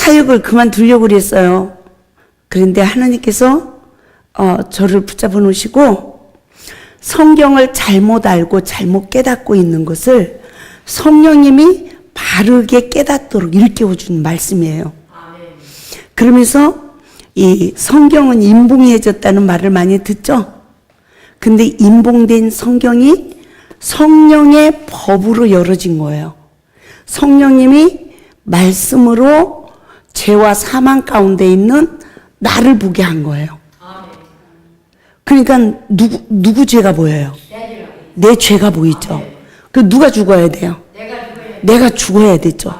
사역을 그만두려고 그랬어요. 그런데 하나님께서 저를 붙잡아 놓으시고 성경을 잘못 알고 잘못 깨닫고 있는 것을 성령님이 바르게 깨닫도록 일깨워주는 말씀이에요. 그러면서 이 성경은 인봉해졌다는 말을 많이 듣죠. 근데 인봉된 성경이 성령의 법으로 열어진 거예요. 성령님이 말씀으로 죄와 사망 가운데 있는 나를 보게 한 거예요. 그러니까 누구 죄가 보여요? 내 죄가 보이죠. 그 누가 죽어야 돼요? 내가 죽어야 되죠.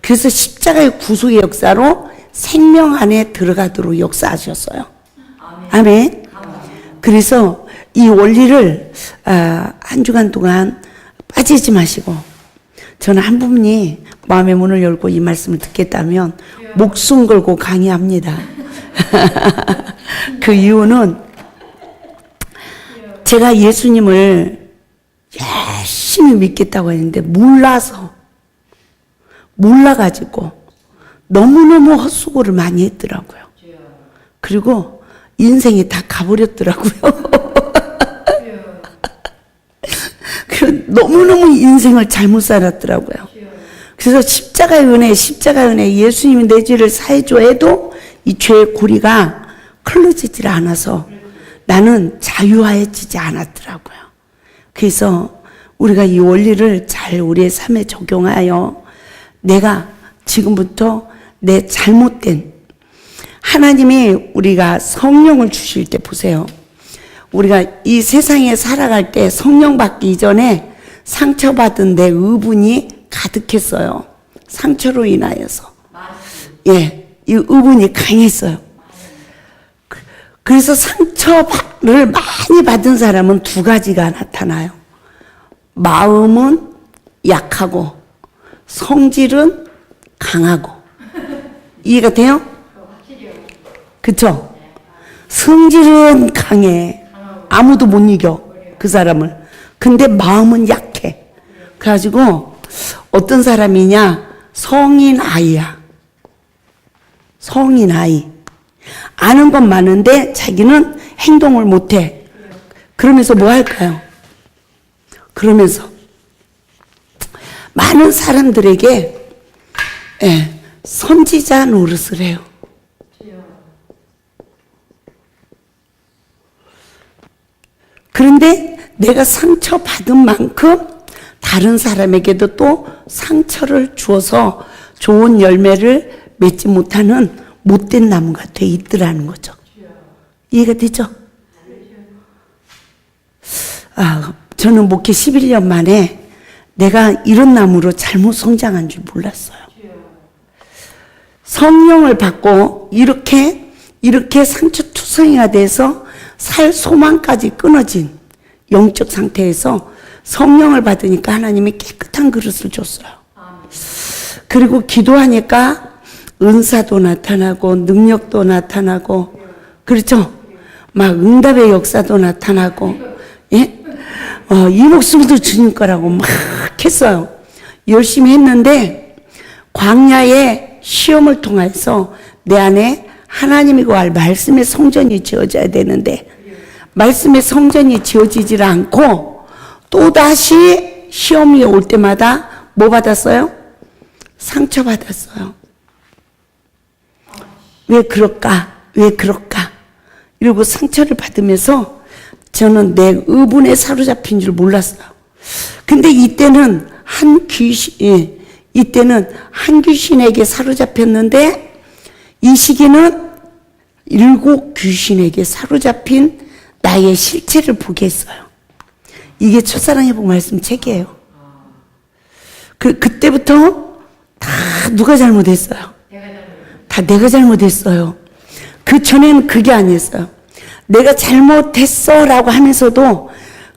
그래서 십자가의 구속의 역사로 생명 안에 들어가도록 역사하셨어요. 아멘. 그래서 이 원리를 한 주간 동안 빠지지 마시고, 저는 한 분이 마음의 문을 열고 이 말씀을 듣겠다면 목숨 걸고 강의합니다. 그 이유는 제가 예수님을 열심히 믿겠다고 했는데 몰라가지고 너무너무 헛수고를 많이 했더라고요. 그리고 인생이 다 가버렸더라고요. 너무너무 인생을 잘못 살았더라고요. 그래서 십자가의 은혜, 예수님이 내 죄를 사해줘 해도 이 죄의 고리가 클러지질 않아서 나는 자유하여지지 않았더라고요. 그래서 우리가 이 원리를 잘 우리의 삶에 적용하여 내가 지금부터 내 잘못된, 하나님이 우리가 성령을 주실 때 보세요. 우리가 이 세상에 살아갈 때 성령 받기 이전에 상처받은 내 의분이 가득했어요. 상처로 인하여서. 예, 이 의분이 강했어요. 그래서 상처를 많이 받은 사람은 두 가지가 나타나요. 마음은 약하고 성질은 강하고. 이해가 돼요? 그쵸? 성질은 강해. 아무도 못 이겨, 그 사람을. 근데 마음은 약해. 그래가지고 어떤 사람이냐? 성인 아이야. 성인 아이. 아는 건 많은데 자기는 행동을 못해. 그러면서 뭐 할까요? 그러면서 많은 사람들에게 선지자 노릇을 해요. 그런데 내가 상처받은 만큼 다른 사람에게도 또 상처를 주어서 좋은 열매를 맺지 못하는 못된 나무가 돼 있더라는 거죠. 이해가 되죠? 저는 목회 11년 만에 내가 이런 나무로 잘못 성장한 줄 몰랐어요. 성령을 받고 이렇게 상처투성이가 돼서 살 소망까지 끊어진 영적 상태에서 성령을 받으니까 하나님이 깨끗한 그릇을 줬어요. 그리고 기도하니까 은사도 나타나고 능력도 나타나고, 그렇죠? 막 응답의 역사도 나타나고, 예? 이 목숨도 주님 거라고 막 했어요. 열심히 했는데 광야의 시험을 통해서 내 안에 하나님이 구할 말씀의 성전이 지어져야 되는데 말씀의 성전이 지어지질 않고 또다시 시험이 올 때마다 뭐 받았어요? 상처받았어요. 왜 그럴까? 이러고 상처를 받으면서 저는 내 의분에 사로잡힌 줄 몰랐어요. 근데 이때는 한 귀신에게 사로잡혔는데 이 시기는 7 귀신에게 사로잡힌 나의 실체를 보게 했어요. 이게 첫사랑해복 말씀 책이에요. 그때부터 다 누가 잘못했어요? 다 내가 잘못했어요. 그 전에는 그게 아니었어요. 내가 잘못했어 라고 하면서도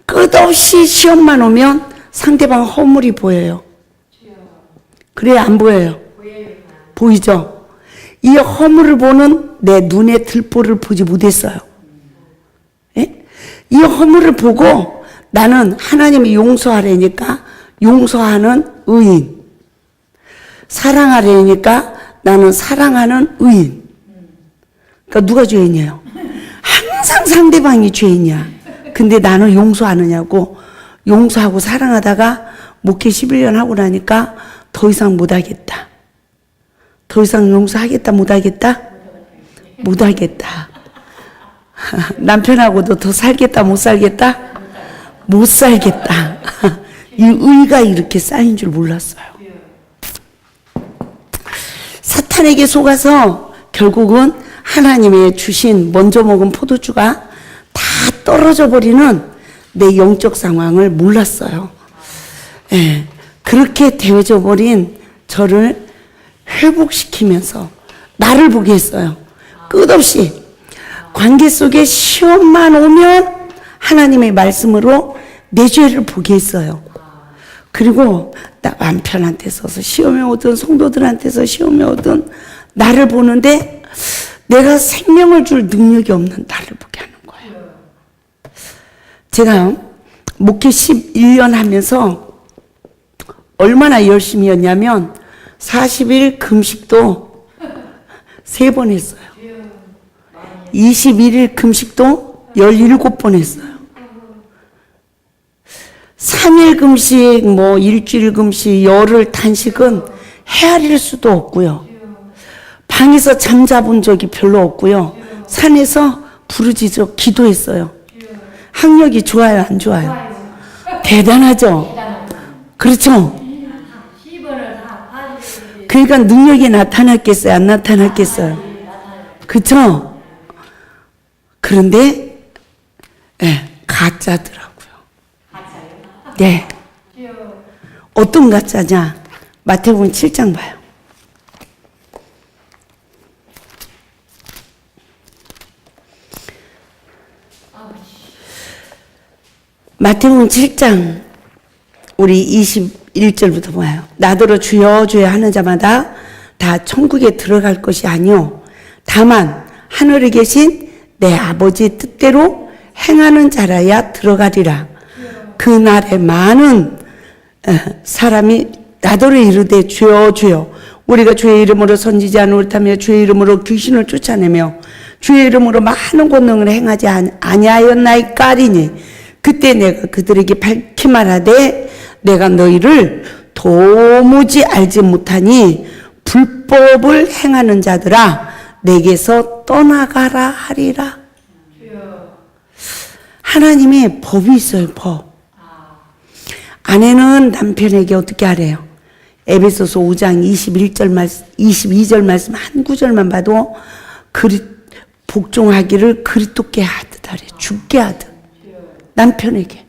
끝없이 시험만 오면 상대방 허물이 보여요. 그래, 안 보여요? 보이죠? 이 허물을 보는 내 눈의 들보를 보지 못했어요. 예? 이 허물을 보고 나는 하나님이 용서하려니까 용서하는 의인, 사랑하려니까 나는 사랑하는 의인. 그러니까 누가 죄인이에요? 항상 상대방이 죄인이야. 근데 나는 용서하느냐고. 용서하고 사랑하다가 목회 11년 하고 나니까 더 이상 못하겠다. 더 이상 용서하겠다 못하겠다? 못하겠다. 남편하고도 더 살겠다 못 살겠다? 못 살겠다. 이 의가 이렇게 쌓인 줄 몰랐어요. 사탄에게 속아서 결국은 하나님의 주신 먼저 먹은 포도주가 다 떨어져 버리는 내 영적 상황을 몰랐어요. 예, 그렇게 되어져 버린 저를 회복시키면서 나를 보게 했어요. 끝없이 관계 속에 시험만 오면 하나님의 말씀으로 내 죄를 보게 했어요. 그리고 나 남편한테 서서 시험에 오든 성도들한테서 시험에 오든 나를 보는데 내가 생명을 줄 능력이 없는 나를 보게 하는 거예요. 제가 목회 11년 하면서 얼마나 열심히 했냐면 40일 금식도 3번 했어요. 21일 금식도 17번 했어요. 3일 금식, 뭐 일주일 금식, 열흘 단식은 헤아릴 수도 없고요. 방에서 잠자본 적이 별로 없고요. 산에서 부르짖어 기도했어요. 학력이 좋아요, 안 좋아요? 대단하죠? 그렇죠? 그러니까 능력이 나타났겠어요, 안 나타났겠어요? 그렇죠? 그런데 가짜더라고요. 네. 어떤 가짜냐? 마태복음 7장 봐요. 마태복음 7장 우리 21절부터 봐요. 나더러 주여 주여 하는 자마다 다 천국에 들어갈 것이 아니요 다만 하늘에 계신 내 아버지 뜻대로 행하는 자라야 들어가리라. 그날에 많은 사람이 나더러 이르되 주여 주여 우리가 주의 이름으로 선지자 노릇하며 주의 이름으로 귀신을 쫓아내며 주의 이름으로 많은 권능을 행하지 아니하였나이까 하리니 그때 내가 그들에게 밝히 말하되 내가 너희를 도무지 알지 못하니 불법을 행하는 자들아 내게서 떠나가라 하리라. 하나님의 법이 있어요. 법. 아내는 남편에게 어떻게 하래요? 에베소서 5장 22절 말씀 한 구절만 봐도 복종하기를 그리스도께 하듯 하래. 죽게 하듯. 남편에게.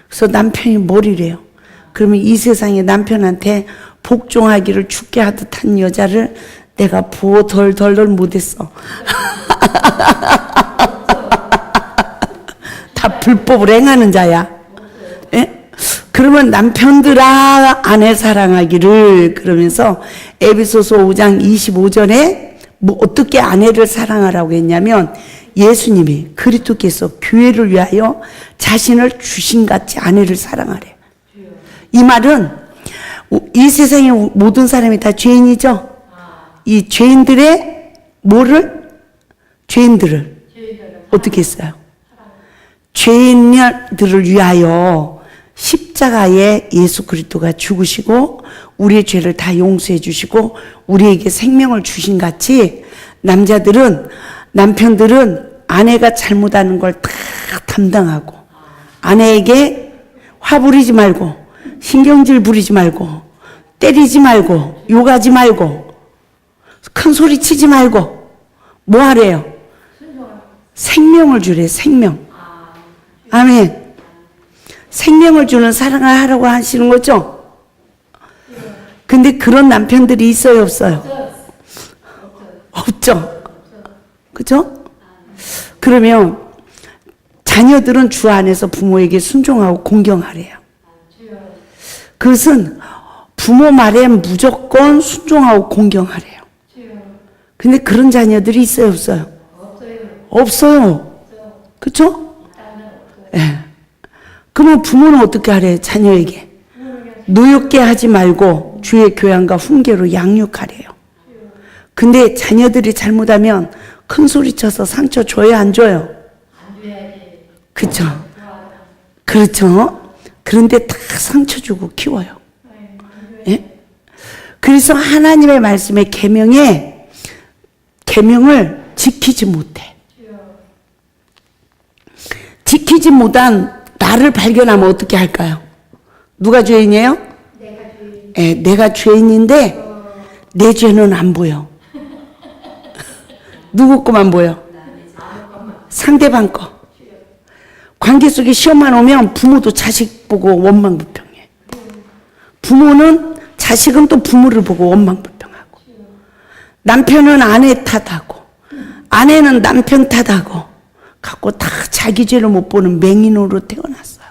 그래서 남편이 뭐리래요? 그러면 이 세상에 남편한테 복종하기를 죽게 하듯 한 여자를 내가 보호 덜 못했어. 다 불법을 행하는 자야. 예? 그러면 남편들아 아내 사랑하기를 그러면서 에베소서 5장 25절에 뭐 어떻게 아내를 사랑하라고 했냐면 예수님이 그리스도께서 교회를 위하여 자신을 주신같이 아내를 사랑하래. 이 말은 이 세상의 모든 사람이 다 죄인이죠. 이 죄인들의 죄인들을 어떻게 했어요? 죄인들을 위하여 십자가에 예수 그리스도가 죽으시고 우리의 죄를 다 용서해 주시고 우리에게 생명을 주신 같이 남편들은 아내가 잘못하는 걸 다 담당하고 아내에게 화 부리지 말고 신경질 부리지 말고 때리지 말고 욕하지 말고 큰 소리 치지 말고 뭐 하래요? 생명을 주래. 생명. 아멘. 생명을 주는 사랑을 하라고 하시는 거죠? 근데 그런 남편들이 있어요, 없어요? 없죠. 그죠? 그러면 자녀들은 주 안에서 부모에게 순종하고 공경하래요. 그것은 부모 말에 무조건 순종하고 공경하래요. 근데 그런 자녀들이 있어요, 없어요? 없어요. 그쵸? 예. 그러면 부모는 어떻게 하래요, 자녀에게? 노엽게 하지 말고 주의 교양과 훈계로 양육하래요. 근데 자녀들이 잘못하면 큰 소리 쳐서 상처 줘요, 안 줘요? 안 줘야지. 그렇죠. 그렇죠. 그런데 다 상처 주고 키워요. 예? 그래서 하나님의 말씀의 계명을 지키지 못해. 지키지 못한 나를 발견하면 어떻게 할까요? 누가 죄인이에요? 내가 주인. 예, 내가 죄인인데 내 죄는 안 보여. 누구 거만 보여? 상대방 거. 관계 속에 시험만 오면 부모도 자식 보고 원망불평해. 부모는 자식은 또 부모를 보고 원망불평하고, 남편은 아내 탓하고, 아내는 남편 탓하고, 갖고 다 자기 죄를 못 보는 맹인으로 태어났어요.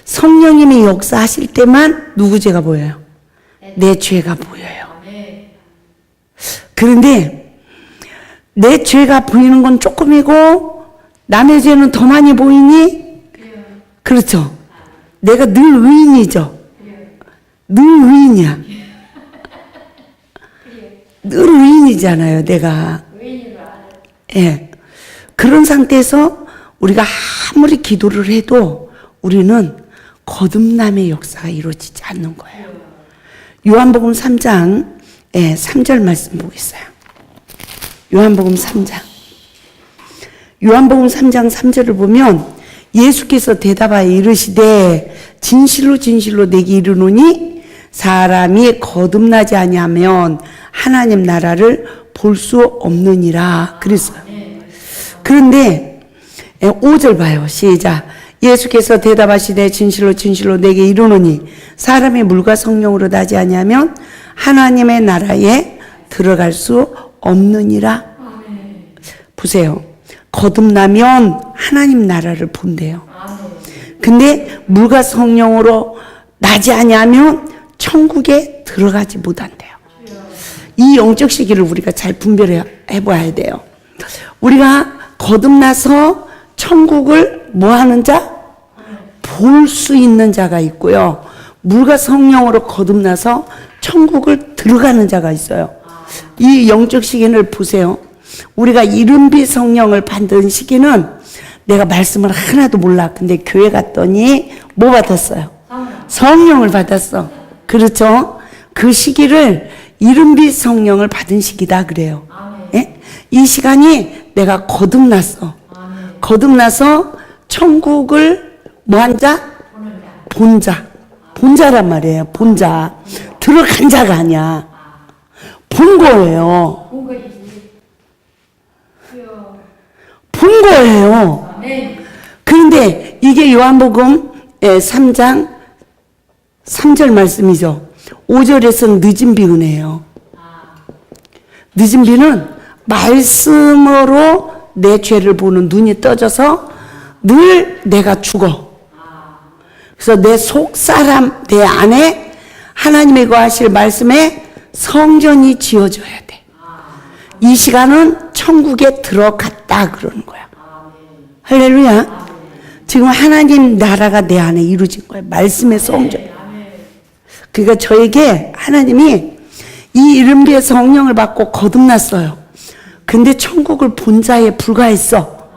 성령님이 역사하실 때만 누구 죄가 보여요? 내 죄가 보여요. 그런데 내 죄가 보이는 건 조금이고 남의 죄는 더 많이 보이니? 그렇죠. 내가 늘 의인이죠. 늘 의인이야. 늘 의인이잖아요, 내가. 예. 그런 상태에서 우리가 아무리 기도를 해도 우리는 거듭남의 역사가 이루어지지 않는 거예요. 요한복음 3장 3절 말씀 보겠어요. 요한복음 3장. 요한복음 3장 3절을 보면 예수께서 대답하여 이르시되 진실로 진실로 내게 이르노니 사람이 거듭나지 아니하면 하나님 나라를 볼 수 없느니라 그랬어요. 그런데 5절 봐요. 시작. 예수께서 대답하시되 진실로 진실로 내게 이르노니 사람이 물과 성령으로 나지 아니하면 하나님의 나라에 들어갈 수 없느니라. 보세요. 거듭나면 하나님 나라를 본대요. 근데 물과 성령으로 나지 아니하면 천국에 들어가지 못한대요. 이 영적 시기를 우리가 잘 분별해 봐야 돼요. 우리가 거듭나서 천국을 뭐 하는 자? 볼 수 있는 자가 있고요. 물과 성령으로 거듭나서 천국을 들어가는 자가 있어요. 이 영적 시기를 보세요. 우리가 이른비 성령을 받은 시기는 내가 말씀을 하나도 몰라. 근데 교회 갔더니 뭐 받았어요? 성령을 받았어. 그렇죠? 그 시기를 이른비 성령을 받은 시기다 그래요. 예? 이 시간이 내가 거듭났어. 거듭나서 천국을 뭐 한 자? 본 자. 본자란 말이에요. 본자. 들어간 자가 아니야. 본 거예요. 본 거예요. 그런데 이게 요한복음 3장 3절 말씀이죠. 5절에서는 늦은 비 은혜예요. 늦은 비는 말씀으로 내 죄를 보는 눈이 떠져서 늘 내가 죽어. 그래서 내 속사람, 내 안에 하나님의 거하실 말씀에 성전이 지어져야 돼. 이 시간은 천국에 들어갔다 그러는 거야. 할렐루야. 지금 하나님 나라가 내 안에 이루어진 거예요. 말씀의 성전. 그러니까 저에게 하나님이 이 이른비의 성령을 받고 거듭났어요. 근데 천국을 본 자에 불과했어.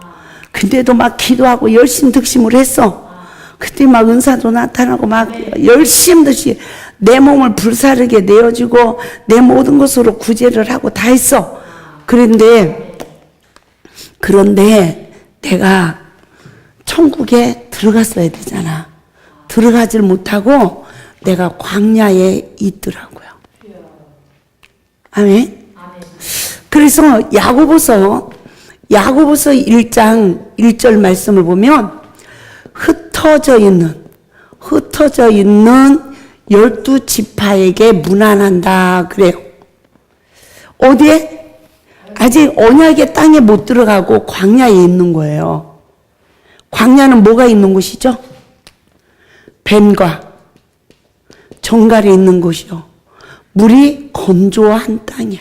근데도 막 기도하고 열심 득심을 했어. 그때 막 은사도 나타나고 막 열심듯이 내 몸을 불사르게 내어주고 내 모든 것으로 구제를 하고 다 했어. 그런데 내가 천국에 들어갔어야 되잖아. 들어가질 못하고 내가 광야에 있더라고요. 아멘. 그래서 야고보서 1장 1절 말씀을 보면 흩어져 있는 12지파에게 문안한다 그래요. 어디에? 아직 언약의 땅에 못 들어가고 광야에 있는 거예요. 광야는 뭐가 있는 곳이죠? 뱀과 정갈이 있는 곳이요. 물이 건조한 땅이야.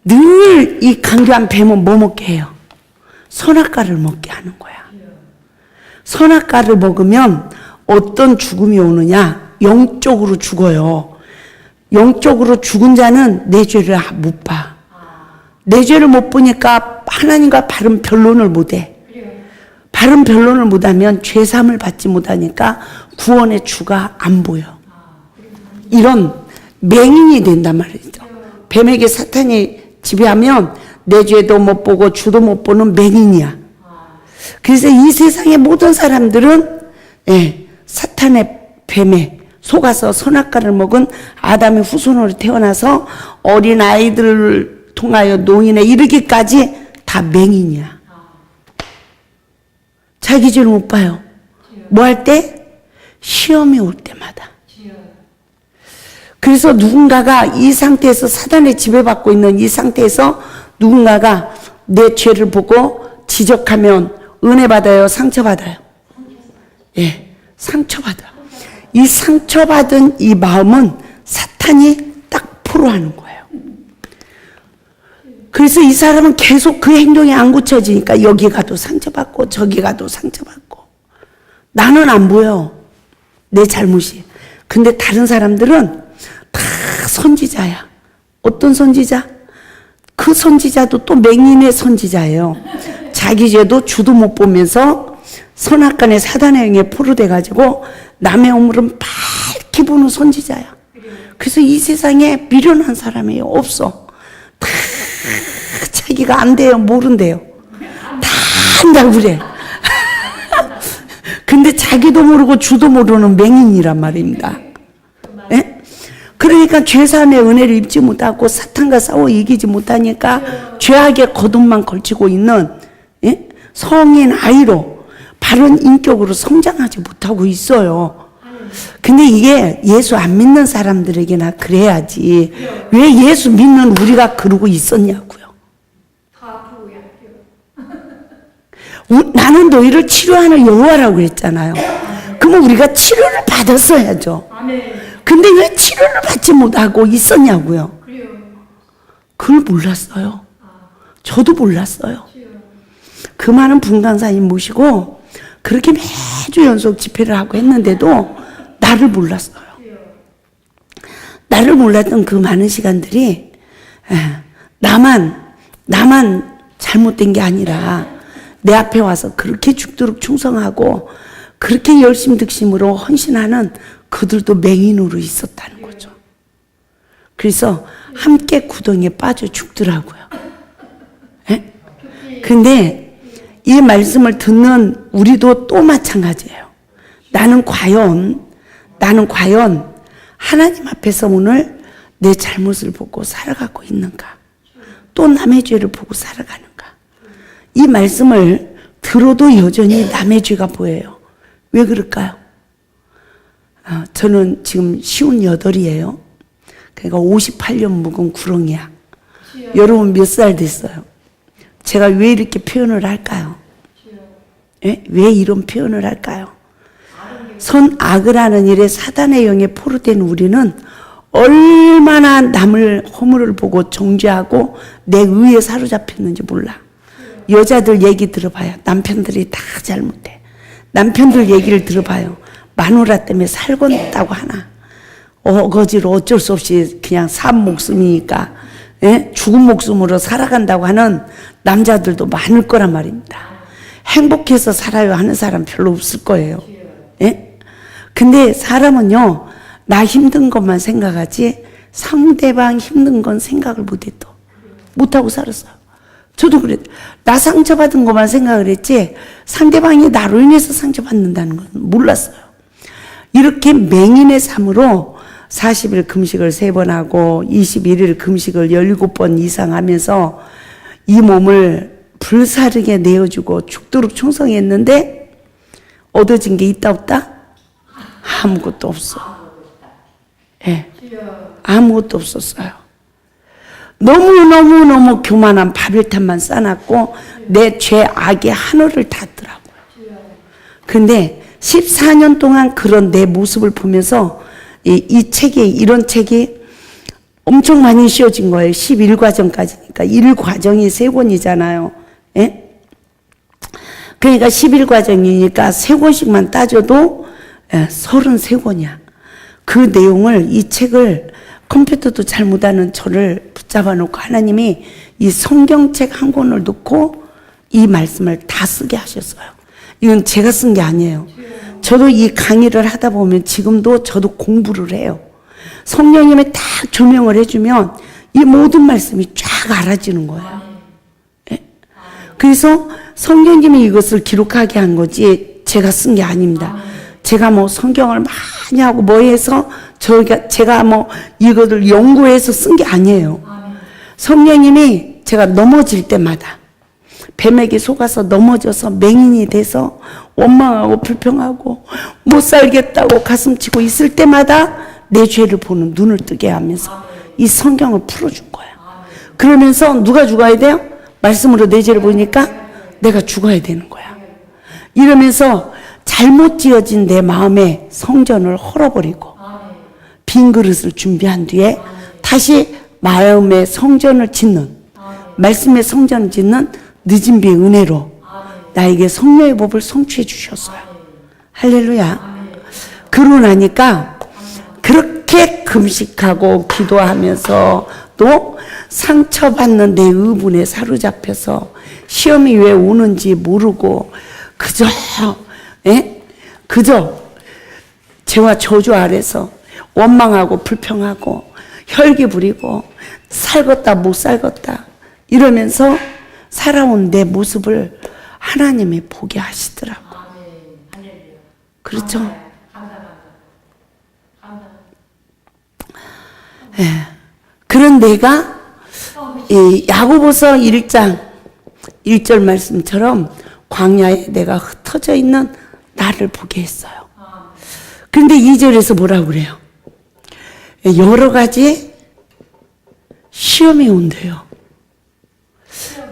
늘 이 강교한 뱀은 뭐 먹게 해요? 선악과를 먹게 하는 거야. 선악과를 먹으면 어떤 죽음이 오느냐? 영적으로 죽어요. 영적으로 죽은 자는 내 죄를 못 봐. 내 죄를 못 보니까 하나님과 바른 변론을 못 해. 바른 변론을 못하면 죄사함을 받지 못하니까 구원의 주가 안 보여. 이런 맹인이 된단 말이죠. 뱀에게 사탄이 지배하면 내 죄도 못 보고 주도 못 보는 맹인이야. 그래서 이 세상의 모든 사람들은 사탄의 뱀에 속아서 선악과를 먹은 아담의 후손으로 태어나서 어린 아이들을 통하여 노인에 이르기까지 다 맹인이야. 자기 죄를 못 봐요. 뭐 할 때? 시험이 올 때마다. 그래서 누군가가 이 상태에서 사단에 지배받고 있는 이 상태에서 누군가가 내 죄를 보고 지적하면 은혜 받아요? 상처받아요? 예, 상처받아. 이 상처받은 이 마음은 사탄이 딱 포로하는 거예요. 그래서 이 사람은 계속 그 행동이 안 고쳐지니까 여기 가도 상처받고 저기 가도 상처받고 나는 안 보여. 내 잘못이. 근데 다른 사람들은 다 선지자야. 어떤 선지자? 그 선지자도 또 맹인의 선지자예요. 자기 죄도 주도 못 보면서 선악간의 사단의 영에 포로돼가지고 남의 오물은 밝게 보는 선지자야. 그래서 이 세상에 미련한 사람이 없어. 다 자기가 안 돼요, 모른대요. 다 한다고 그래. 근데 자기도 모르고 주도 모르는 맹인이란 말입니다. 예? 그러니까 죄사함의 은혜를 입지 못하고 사탄과 싸워 이기지 못하니까 죄악의 거듭만 걸치고 있는 성인 아이로 바른 인격으로 성장하지 못하고 있어요. 근데 이게 예수 안 믿는 사람들에게나 그래야지 왜 예수 믿는 우리가 그러고 있었냐고요. 나는 너희를 치료하는 여호와라고 그랬잖아요. 그러면 우리가 치료를 받았어야죠. 근데 왜 치료를 받지 못하고 있었냐고요. 그걸 몰랐어요. 저도 몰랐어요. 그 많은 분강사님 모시고 그렇게 매주 연속 집회를 하고 했는데도 나를 몰랐어요. 나를 몰랐던 그 많은 시간들이 나만 잘못된 게 아니라 내 앞에 와서 그렇게 죽도록 충성하고 그렇게 열심득심으로 헌신하는 그들도 맹인으로 있었다는 거죠. 그래서 함께 구덩이에 빠져 죽더라고요. 근데 이 말씀을 듣는 우리도 또 마찬가지예요. 나는 과연 하나님 앞에서 오늘 내 잘못을 보고 살아가고 있는가? 또 남의 죄를 보고 살아가는가? 이 말씀을 들어도 여전히 남의 죄가 보여요. 왜 그럴까요? 저는 지금 58이에요. 그러니까 58년 묵은 구렁이야. 여러분 몇 살 됐어요? 제가 왜 이렇게 표현을 할까요? 예? 왜 이런 표현을 할까요? 선악을 하는 일에 사단의 영에 포로된 우리는 얼마나 남을 허물을 보고 정죄하고 내 의에 사로잡혔는지 몰라. 여자들 얘기 들어봐요. 남편들이 다 잘못해. 남편들 얘기를 들어봐요. 마누라 때문에 살겠다고 하나. 어거지로 어쩔 수 없이 그냥 산 목숨이니까 죽은 목숨으로 살아간다고 하는 남자들도 많을 거란 말입니다. 행복해서 살아요 하는 사람 별로 없을 거예요. 근데 사람은요, 나 힘든 것만 생각하지 상대방 힘든 건 생각을 못하고 살았어요. 저도 그랬. 나 상처받은 것만 생각을 했지 상대방이 나로 인해서 상처받는다는 건 몰랐어요. 이렇게 맹인의 삶으로 40일 금식을 3번 하고 21일 금식을 17번 이상 하면서 이 몸을 불사르게 내어주고 죽도록 충성했는데 얻어진 게 있다 없다? 아무것도 없어. 아무것도 없었어요. 너무 교만한 바벨탑만 쌓아놨고 내 죄 악의 하늘을 닿더라고요. 근데 14년 동안 그런 내 모습을 보면서 이런 책이 엄청 많이 씌워진 거예요. 11과정까지니까 1과정이 3권이잖아요. 그러니까 11과정이니까 3권씩만 따져도 33권이야. 그 내용을 이 책을 컴퓨터도 잘 못하는 저를 붙잡아 놓고 하나님이 이 성경책 한 권을 놓고 이 말씀을 다 쓰게 하셨어요. 이건 제가 쓴 게 아니에요. 저도 이 강의를 하다 보면 지금도 저도 공부를 해요. 성령님이 딱 조명을 해주면 이 모든 말씀이 쫙 알아지는 거예요. 예? 그래서 성령님이 이것을 기록하게 한 거지 제가 쓴 게 아닙니다. 제가 뭐 성경을 많이 하고 뭐 해서 제가 뭐 이것을 연구해서 쓴 게 아니에요. 성령님이 제가 넘어질 때마다 뱀에게 속아서 넘어져서 맹인이 돼서 원망하고 불평하고 못 살겠다고 가슴치고 있을 때마다 내 죄를 보는 눈을 뜨게 하면서 이 성경을 풀어준 거예요. 그러면서 누가 죽어야 돼요? 말씀으로 내 죄를 보니까 내가 죽어야 되는 거야. 이러면서 잘못 지어진 내 마음에 성전을 헐어버리고 빈 그릇을 준비한 뒤에 다시 마음의 성전을 짓는, 말씀의 성전을 짓는 늦은 비의 은혜로 나에게 성령의 법을 성취해 주셨어요. 할렐루야. 그러고 나니까 그렇게 금식하고 기도하면서 또 상처받는 내 의분에 사로잡혀서 시험이 왜 오는지 모르고 그저 죄와 저주 아래서 원망하고 불평하고 혈기 부리고 살겄다 못 살겄다 이러면서 살아온 내 모습을 하나님이 보게 하시더라고. 그렇죠? 예. 그런 내가 이 야고보서 1장 1절 말씀처럼 광야에 내가 흩어져 있는 나를 보게 했어요. 그런데 2절에서 뭐라고 그래요? 여러 가지 시험이 온대요.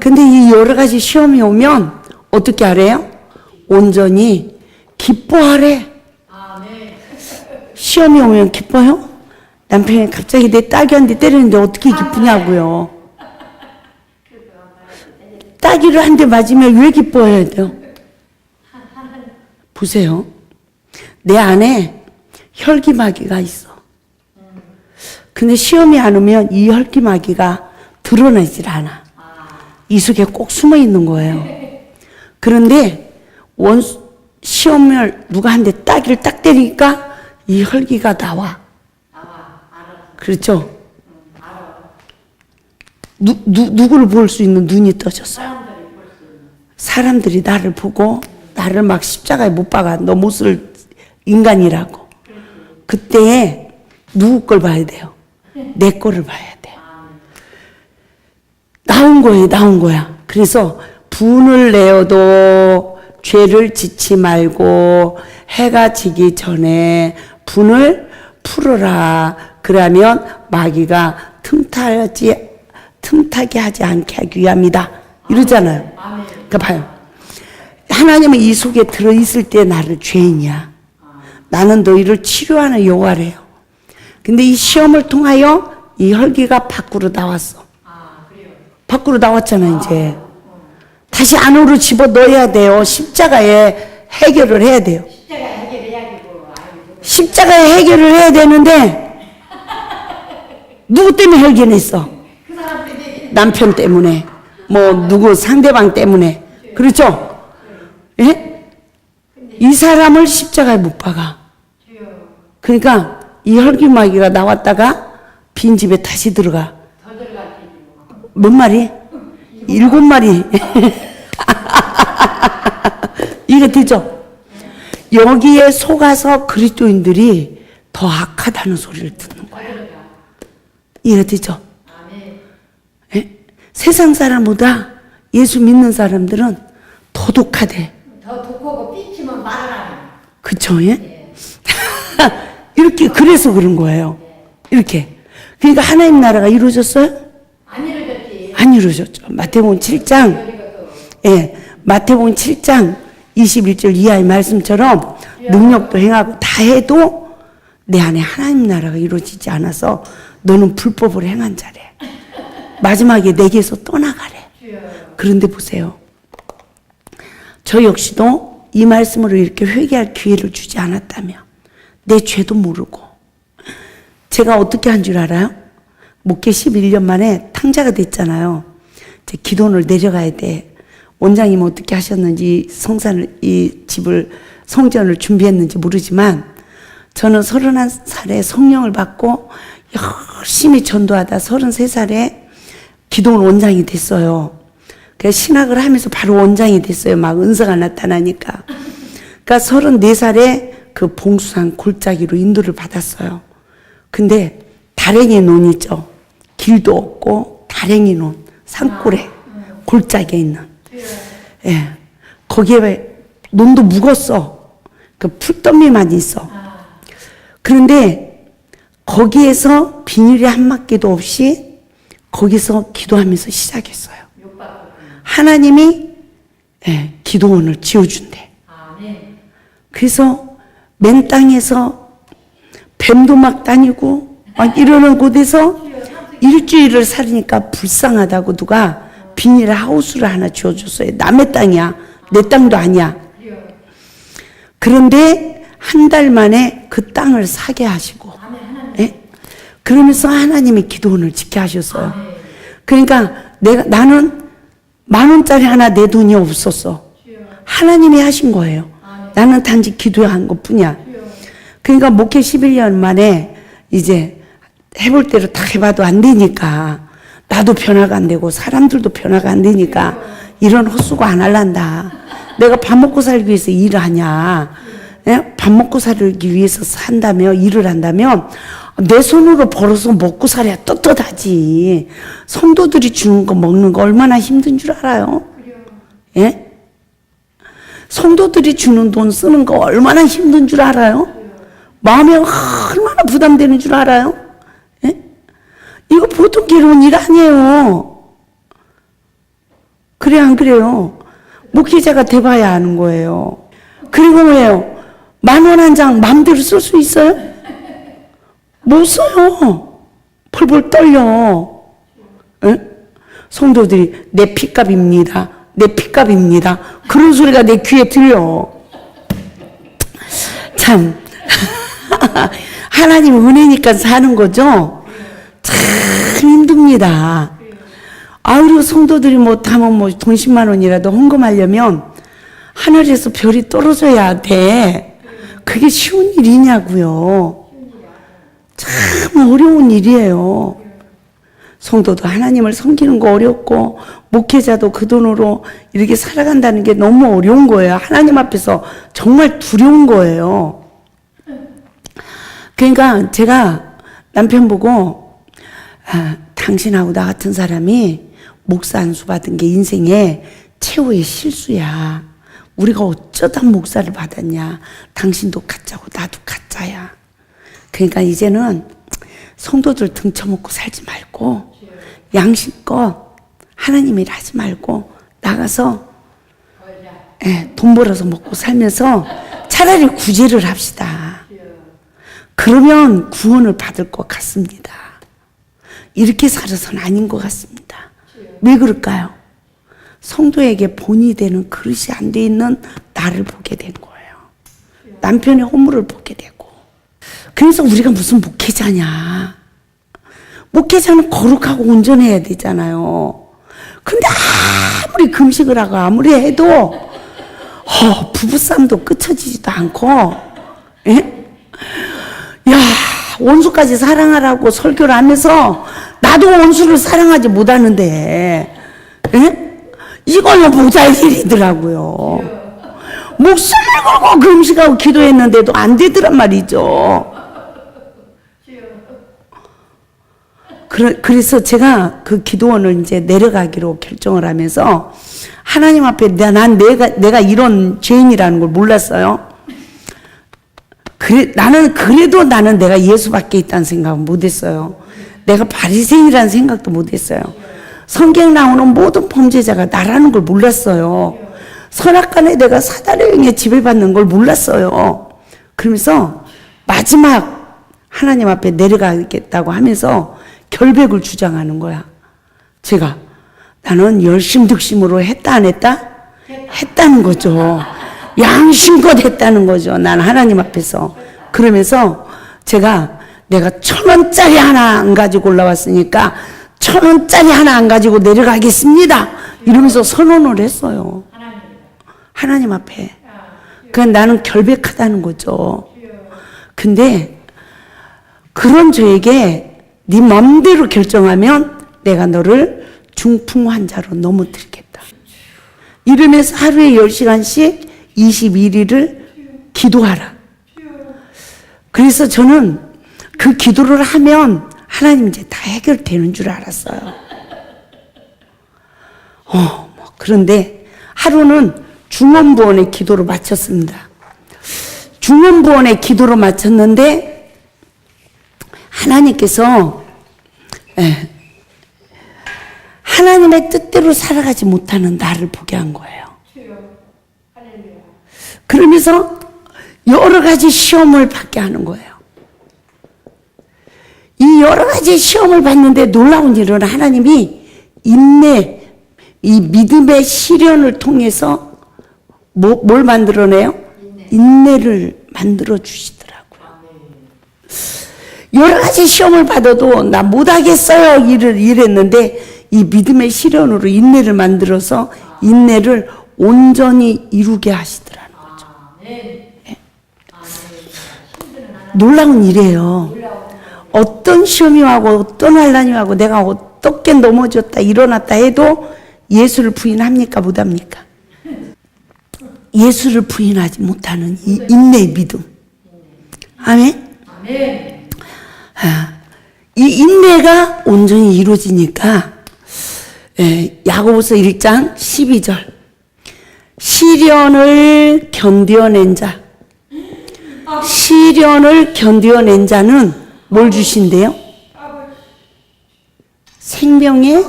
근데 이 여러 가지 시험이 오면 어떻게 하래요? 온전히 기뻐하래. 시험이 오면 기뻐요? 남편이 갑자기 내 딸기한테 때리는데 어떻게 기쁘냐고요. 딸기를 한 대 맞으면 왜 기뻐해야 돼요? 보세요. 내 안에 혈기마귀가 있어. 근데 시험이 안 오면 이 혈기마귀가 드러나질 않아. 이 속에 꼭 숨어 있는 거예요. 그런데 시험을 누가 한 대 따기를 딱 때리니까 이 혈기가 나와. 그렇죠? 누구를 볼 수 있는 눈이 떠졌어요. 사람들이 나를 보고 나를 막 십자가에 못 박아. 너 못쓸 인간이라고. 그때에 누구 걸 봐야 돼요? 내 거를 봐야 돼. 나온 거야. 그래서 분을 내어도 죄를 짓지 말고 해가 지기 전에 분을 풀어라. 그러면 마귀가 틈타게 하지 않게 하기 위함이다. 이러잖아요. 그러니까 봐요. 하나님은 이 속에 들어있을 때 나를 죄인이야. 나는 너희를 치료하는 여호와래요. 근데 이 시험을 통하여 이 혈기가 밖으로 나왔어. 밖으로 나왔잖아 이제. 다시 안으로 집어 넣어야 돼요. 십자가에 해결을 해야 돼요. 십자가에 해결을 해야 되는데 누구 때문에 혈기냈어? 남편 때문에, 뭐 누구 상대방 때문에. 그렇죠? 예? 이 사람을 십자가에 못 박아. 그러니까 이 혈기마귀가 나왔다가 빈집에 다시 들어가. 몇 마리? 7마리. 이게 되죠? 여기에 속아서 그리스도인들이 더 악하다는 소리를 듣는 거야. 이해 되죠? 예? 세상 사람보다 예수 믿는 사람들은 더 독하대. 더 독하고 삐치면 말을 안 해. 그쵸? 예? 이렇게 그래서 그런 거예요. 이렇게. 그러니까 하나님 나라가 이루어졌어요? 안 이루어졌지. 안 이루어졌죠. 마태복음 7장. 예. 마태복음 7장 21절 이하의 말씀처럼 능력도 행하고 다 해도 내 안에 하나님 나라가 이루어지지 않아서 너는 불법을 행한 자래. 마지막에 내게서 떠나가래. 그런데 보세요. 저 역시도 이 말씀으로 이렇게 회개할 기회를 주지 않았다면 내 죄도 모르고 제가 어떻게 한 줄 알아요? 목회 11년 만에 탕자가 됐잖아요. 이제 기도원을 내려가야 돼. 원장님 어떻게 하셨는지 성전을 준비했는지 모르지만 저는 31살에 성령을 받고 열심히 전도하다 33살에 기도원 원장이 됐어요. 그래서 신학을 하면서 바로 원장이 됐어요. 막 은사가 나타나니까. 그러니까 34살에 그 봉수산 골짜기로 인도를 받았어요. 근데 다랭이 논 있죠. 길도 없고 다랭이 논, 산골에 골짜기에 있는. 예, 거기에 논도 묵었어. 그 풀더미만 있어. 그런데 거기에서 비닐이 한 마디도 없이 거기서 기도하면서 시작했어요. 하나님이 기도원을 지어준대. 그래서 맨 땅에서 뱀도 막 다니고 막 이러는 곳에서 일주일을 살으니까 불쌍하다고 누가 비닐 하우스를 하나 지어줬어요. 남의 땅이야. 내 땅도 아니야. 그런데 한 달 만에 그 땅을 사게 하시고, 예? 그러면서 하나님이 기도원을 짓게 하셨어요. 그러니까 나는 10,000원짜리 하나 내 돈이 없었어. 하나님이 하신 거예요. 나는 단지 기도한 것 뿐이야. 그러니까 목회 11년 만에 이제 해볼 대로 다 해봐도 안 되니까 나도 변화가 안 되고 사람들도 변화가 안 되니까 이런 헛수고 안 할란다. 내가 밥 먹고 살기 위해서 일을 하냐. 예? 밥 먹고 살기 위해서 산다며 일을 한다면 내 손으로 벌어서 먹고 살아야 떳떳하지. 성도들이 주는 거 먹는 거 얼마나 힘든 줄 알아요? 예? 성도들이 주는 돈 쓰는 거 얼마나 힘든 줄 알아요? 마음에 얼마나 부담되는 줄 알아요? 예? 이거 보통 괴로운 일 아니에요. 그래 안 그래요? 목회자가 돼봐야 아는 거예요. 그리고 왜요? 10,000원 한 장 마음대로 쓸 수 있어요? 못 써요. 펄펄 떨려. 예? 성도들이 내 피값입니다. 내 피값입니다. 그런 소리가 내 귀에 들려. 참 하나님 은혜니까 사는 거죠. 참 힘듭니다. 그리고 성도들이 못하면 돈 10만 원이라도 헌금하려면 하늘에서 별이 떨어져야 돼. 그게 쉬운 일이냐고요. 참 어려운 일이에요. 성도도 하나님을 섬기는 거 어렵고 목회자도 그 돈으로 이렇게 살아간다는 게 너무 어려운 거예요. 하나님 앞에서 정말 두려운 거예요. 그러니까 제가 남편 보고 당신하고 나 같은 사람이 목사 안수 받은 게 인생의 최후의 실수야. 우리가 어쩌다 목사를 받았냐. 당신도 가짜고 나도 가짜야. 그러니까 이제는 성도들 등쳐먹고 살지 말고 양심껏 하나님 일 하지 말고 나가서 돈 벌어서 먹고 살면서 차라리 구제를 합시다. 그러면 구원을 받을 것 같습니다. 이렇게 살아서는 아닌 것 같습니다. 왜 그럴까요? 성도에게 본이 되는 그릇이 안 돼 있는 나를 보게 된 거예요. 남편의 허물을 보게 되고. 그래서 우리가 무슨 목회자냐. 목회자는 거룩하고 온전해야 되잖아요. 근데 아무리 금식을 하고 아무리 해도 부부싸움도 끝쳐지지도 않고, 예? 야, 원수까지 사랑하라고 설교를 하면서 나도 원수를 사랑하지 못하는데, 예? 이걸로 모자랄 일이더라고요. 목숨을 걸고 금식하고 기도했는데도 안 되더란 말이죠. 그래서 제가 그 기도원을 이제 내려가기로 결정을 하면서 하나님 앞에 내가 이런 죄인이라는 걸 몰랐어요. 그래도 나는 내가 예수밖에 있다는 생각은 못했어요. 내가 바리새인이라는 생각도 못했어요. 성경 나오는 모든 범죄자가 나라는 걸 몰랐어요. 선악간에 내가 사단의 영에 지배받는 걸 몰랐어요. 그러면서 마지막 하나님 앞에 내려가겠다고 하면서 결백을 주장하는 거야. 제가 나는 열심득심으로 했다 안 했다? 했다는 거죠. 양심껏 했다는 거죠. 난 하나님 앞에서. 그러면서 제가 내가 1,000원짜리 하나 안 가지고 올라왔으니까 1,000원짜리 하나 안 가지고 내려가겠습니다. 이러면서 선언을 했어요. 하나님 앞에. 그건 나는 결백하다는 거죠. 근데 그런 저에게 네 맘대로 결정하면 내가 너를 중풍 환자로 넘어뜨리겠다. 이러면서 하루에 10시간씩 21일을 기도하라. 그래서 저는 그 기도를 하면 하나님 이제 다 해결되는 줄 알았어요. 그런데 하루는 중원부원의 기도로 마쳤습니다. 중원부원의 기도로 마쳤는데 하나님께서 하나님의 뜻대로 살아가지 못하는 나를 보게 한 거예요. 그러면서 여러 가지 시험을 받게 하는 거예요. 이 여러 가지 시험을 받는데 놀라운 일은 하나님이 인내, 이 믿음의 시련을 통해서 뭘 만들어내요? 인내를 만들어 주시더라고요. 여러 가지 시험을 받아도 나 못하겠어요 이랬는데 이 믿음의 시련으로 인내를 만들어서 인내를 온전히 이루게 하시더라는 거죠. 네. 놀라운 일이에요. 어떤 시험이 와고 어떤 환난이 와고 내가 어떻게 넘어졌다 일어났다 해도 예수를 부인합니까 못합니까? 예수를 부인하지 못하는 이 인내의 믿음. 아멘? 이 인내가 온전히 이루어지니까 야고보서 1장 12절 시련을 견뎌낸 자는 뭘 주신대요? 생명의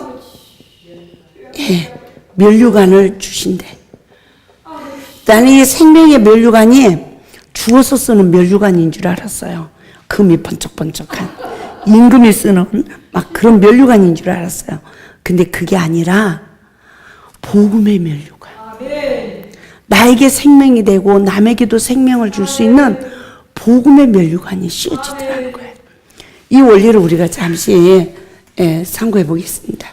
면류관을 주신대. 나는 이 생명의 면류관이 죽어서 쓰는 면류관인 줄 알았어요. 금이 번쩍번쩍한 임금이 쓰는 막 그런 면류관인 줄 알았어요. 근데 그게 아니라 복음의 면류관. 나에게 생명이 되고 남에게도 생명을 줄 수 있는 복음의 면류관이 씌워지더라는 거예요. 이 원리를 우리가 잠시 참고해 보겠습니다.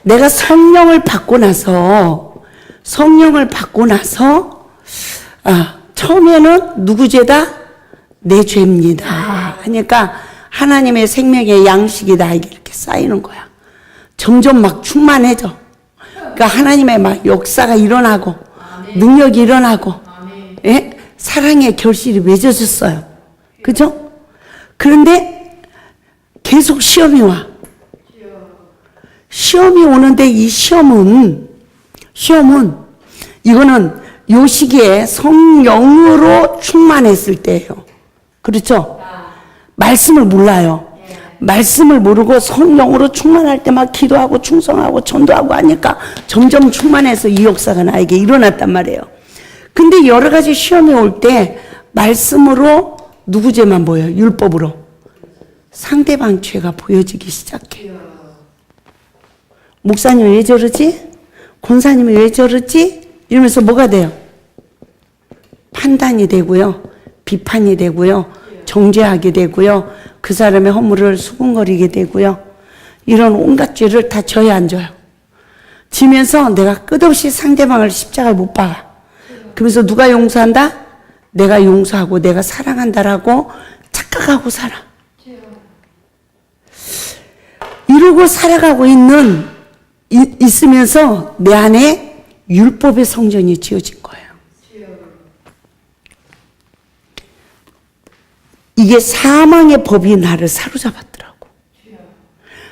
내가 성령을 받고 나서 처음에는 누구 죄다? 내 죄입니다. 하니까 하나님의 생명의 양식이 나에게 이렇게 쌓이는 거야. 점점 막 충만해져. 그러니까 하나님의 막 역사가 일어나고 능력이 일어나고 사랑의 결실이 맺어졌어요. 그죠? 그런데 계속 시험이 와. 시험이 오는데 이 시험은 이거는 요 시기에 성령으로 충만했을 때예요. 그렇죠? 말씀을 몰라요. 말씀을 모르고 성령으로 충만할 때 막 기도하고 충성하고 전도하고 하니까 점점 충만해서 이 역사가 나에게 일어났단 말이에요. 근데 여러 가지 시험이 올 때 말씀으로 누구 죄만 보여요? 율법으로. 상대방 죄가 보여지기 시작해요. 목사님 왜 저러지? 권사님이 왜 저러지? 이러면서 뭐가 돼요? 판단이 되고요. 비판이 되고요. 정죄하게 되고요. 그 사람의 허물을 수군거리게 되고요. 이런 온갖 죄를 다 져야 안 져요. 지면서 내가 끝없이 상대방을 십자가에 못 박아. 그러면서 누가 용서한다? 내가 용서하고 내가 사랑한다라고 착각하고 살아. 이러고 살아가고 있으면서 내 안에 율법의 성전이 지어진 거예요. 이게 사망의 법이 나를 사로잡았더라고.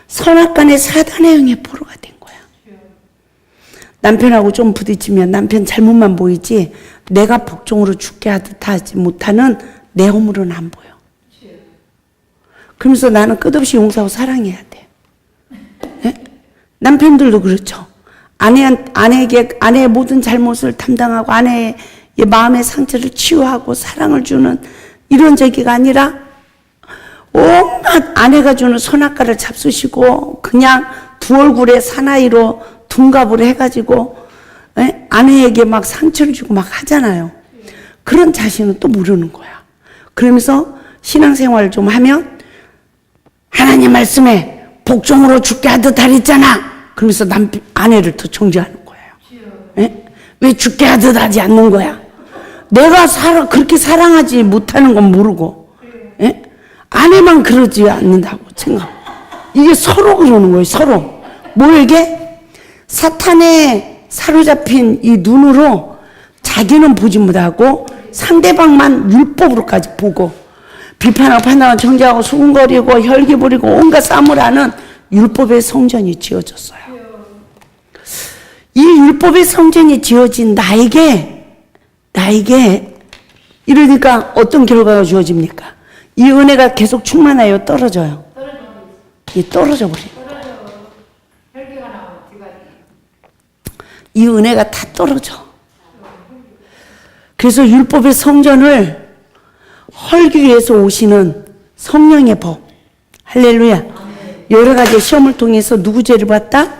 선악간의 사단의 영의 포로가 된 거야. 남편하고 좀 부딪히면 남편 잘못만 보이지 내가 복종으로 죽게 하지 못하는 내 허물은 안 보여. 그러면서 나는 끝없이 용서하고 사랑해야 돼. 네? 남편들도 그렇죠. 아내의 모든 잘못을 담당하고 아내의 마음의 상처를 치유하고 사랑을 주는 이런 저기가 아니라 온갖 아내가 주는 선악과를 잡수시고 그냥 두 얼굴의 사나이로 둔갑을 해가지고 아내에게 막 상처를 주고 막 하잖아요. 그런 자신은 또 모르는 거야. 그러면서 신앙생활을 좀 하면 하나님 말씀에 복종으로 죽게 하듯 하랬잖아. 그러면서 아내를 더 정죄하는 거예요. 예? 왜 죽게 하듯 하지 않는 거야? 내가 그렇게 사랑하지 못하는 건 모르고, 예? 아내만 그러지 않는다고 생각. 이게 서로 그러는 거예요, 서로. 이게? 사탄에 사로잡힌 이 눈으로 자기는 보지 못하고 상대방만 율법으로까지 보고 비판하고 판단하고 정죄하고 수군거리고 혈기 부리고 온갖 싸움을 하는 율법의 성전이 지어졌어요. 이 율법의 성전이 지어진 나에게 이러니까 어떤 결과가 주어집니까? 이 은혜가 계속 충만하여 떨어져요. 떨어져 버려요. 이 은혜가 다 떨어져. 그래서 율법의 성전을 헐기 위해서 오시는 성령의 법. 할렐루야. 여러 가지 시험을 통해서 누구 죄를 봤다?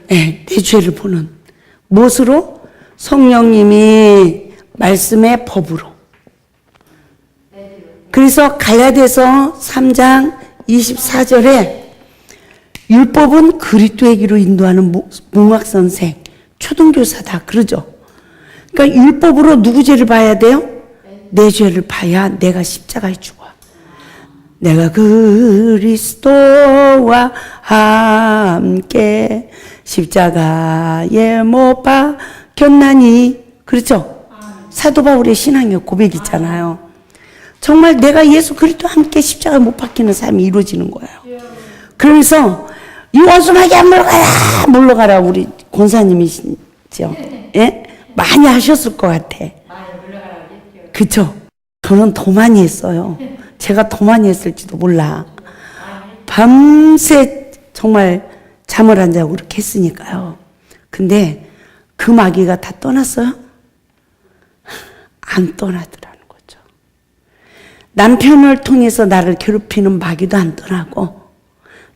네, 내 죄를 보는. 무엇으로? 성령님이 말씀의 법으로. 그래서 갈라디아서 3장 24절에 율법은 그리스도의 길로 인도하는 문학선생, 초등교사다 그러죠. 그러니까 율법으로 누구 죄를 봐야 돼요? 내 죄를 봐야 내가 십자가에 죽어. 내가 그리스도와 함께 십자가에 못 박혔나니. 그렇죠? 사도 바울의 신앙의 고백 있잖아요. 정말 내가 예수 그리스도와 함께 십자가에 못 박히는 삶이 이루어지는 거예요. 그러면서 이 원수마귀야 물러가라 우리 권사님이시죠. 예? 많이 하셨을 것 같아. 그쵸? 저는 더 많이 했어요. 제가 더 많이 했을지도 몰라. 밤새 정말 잠을 안 자고 그렇게 했으니까요. 근데 그 마귀가 다 떠났어요? 안 떠나더라는 거죠. 남편을 통해서 나를 괴롭히는 마귀도 안 떠나고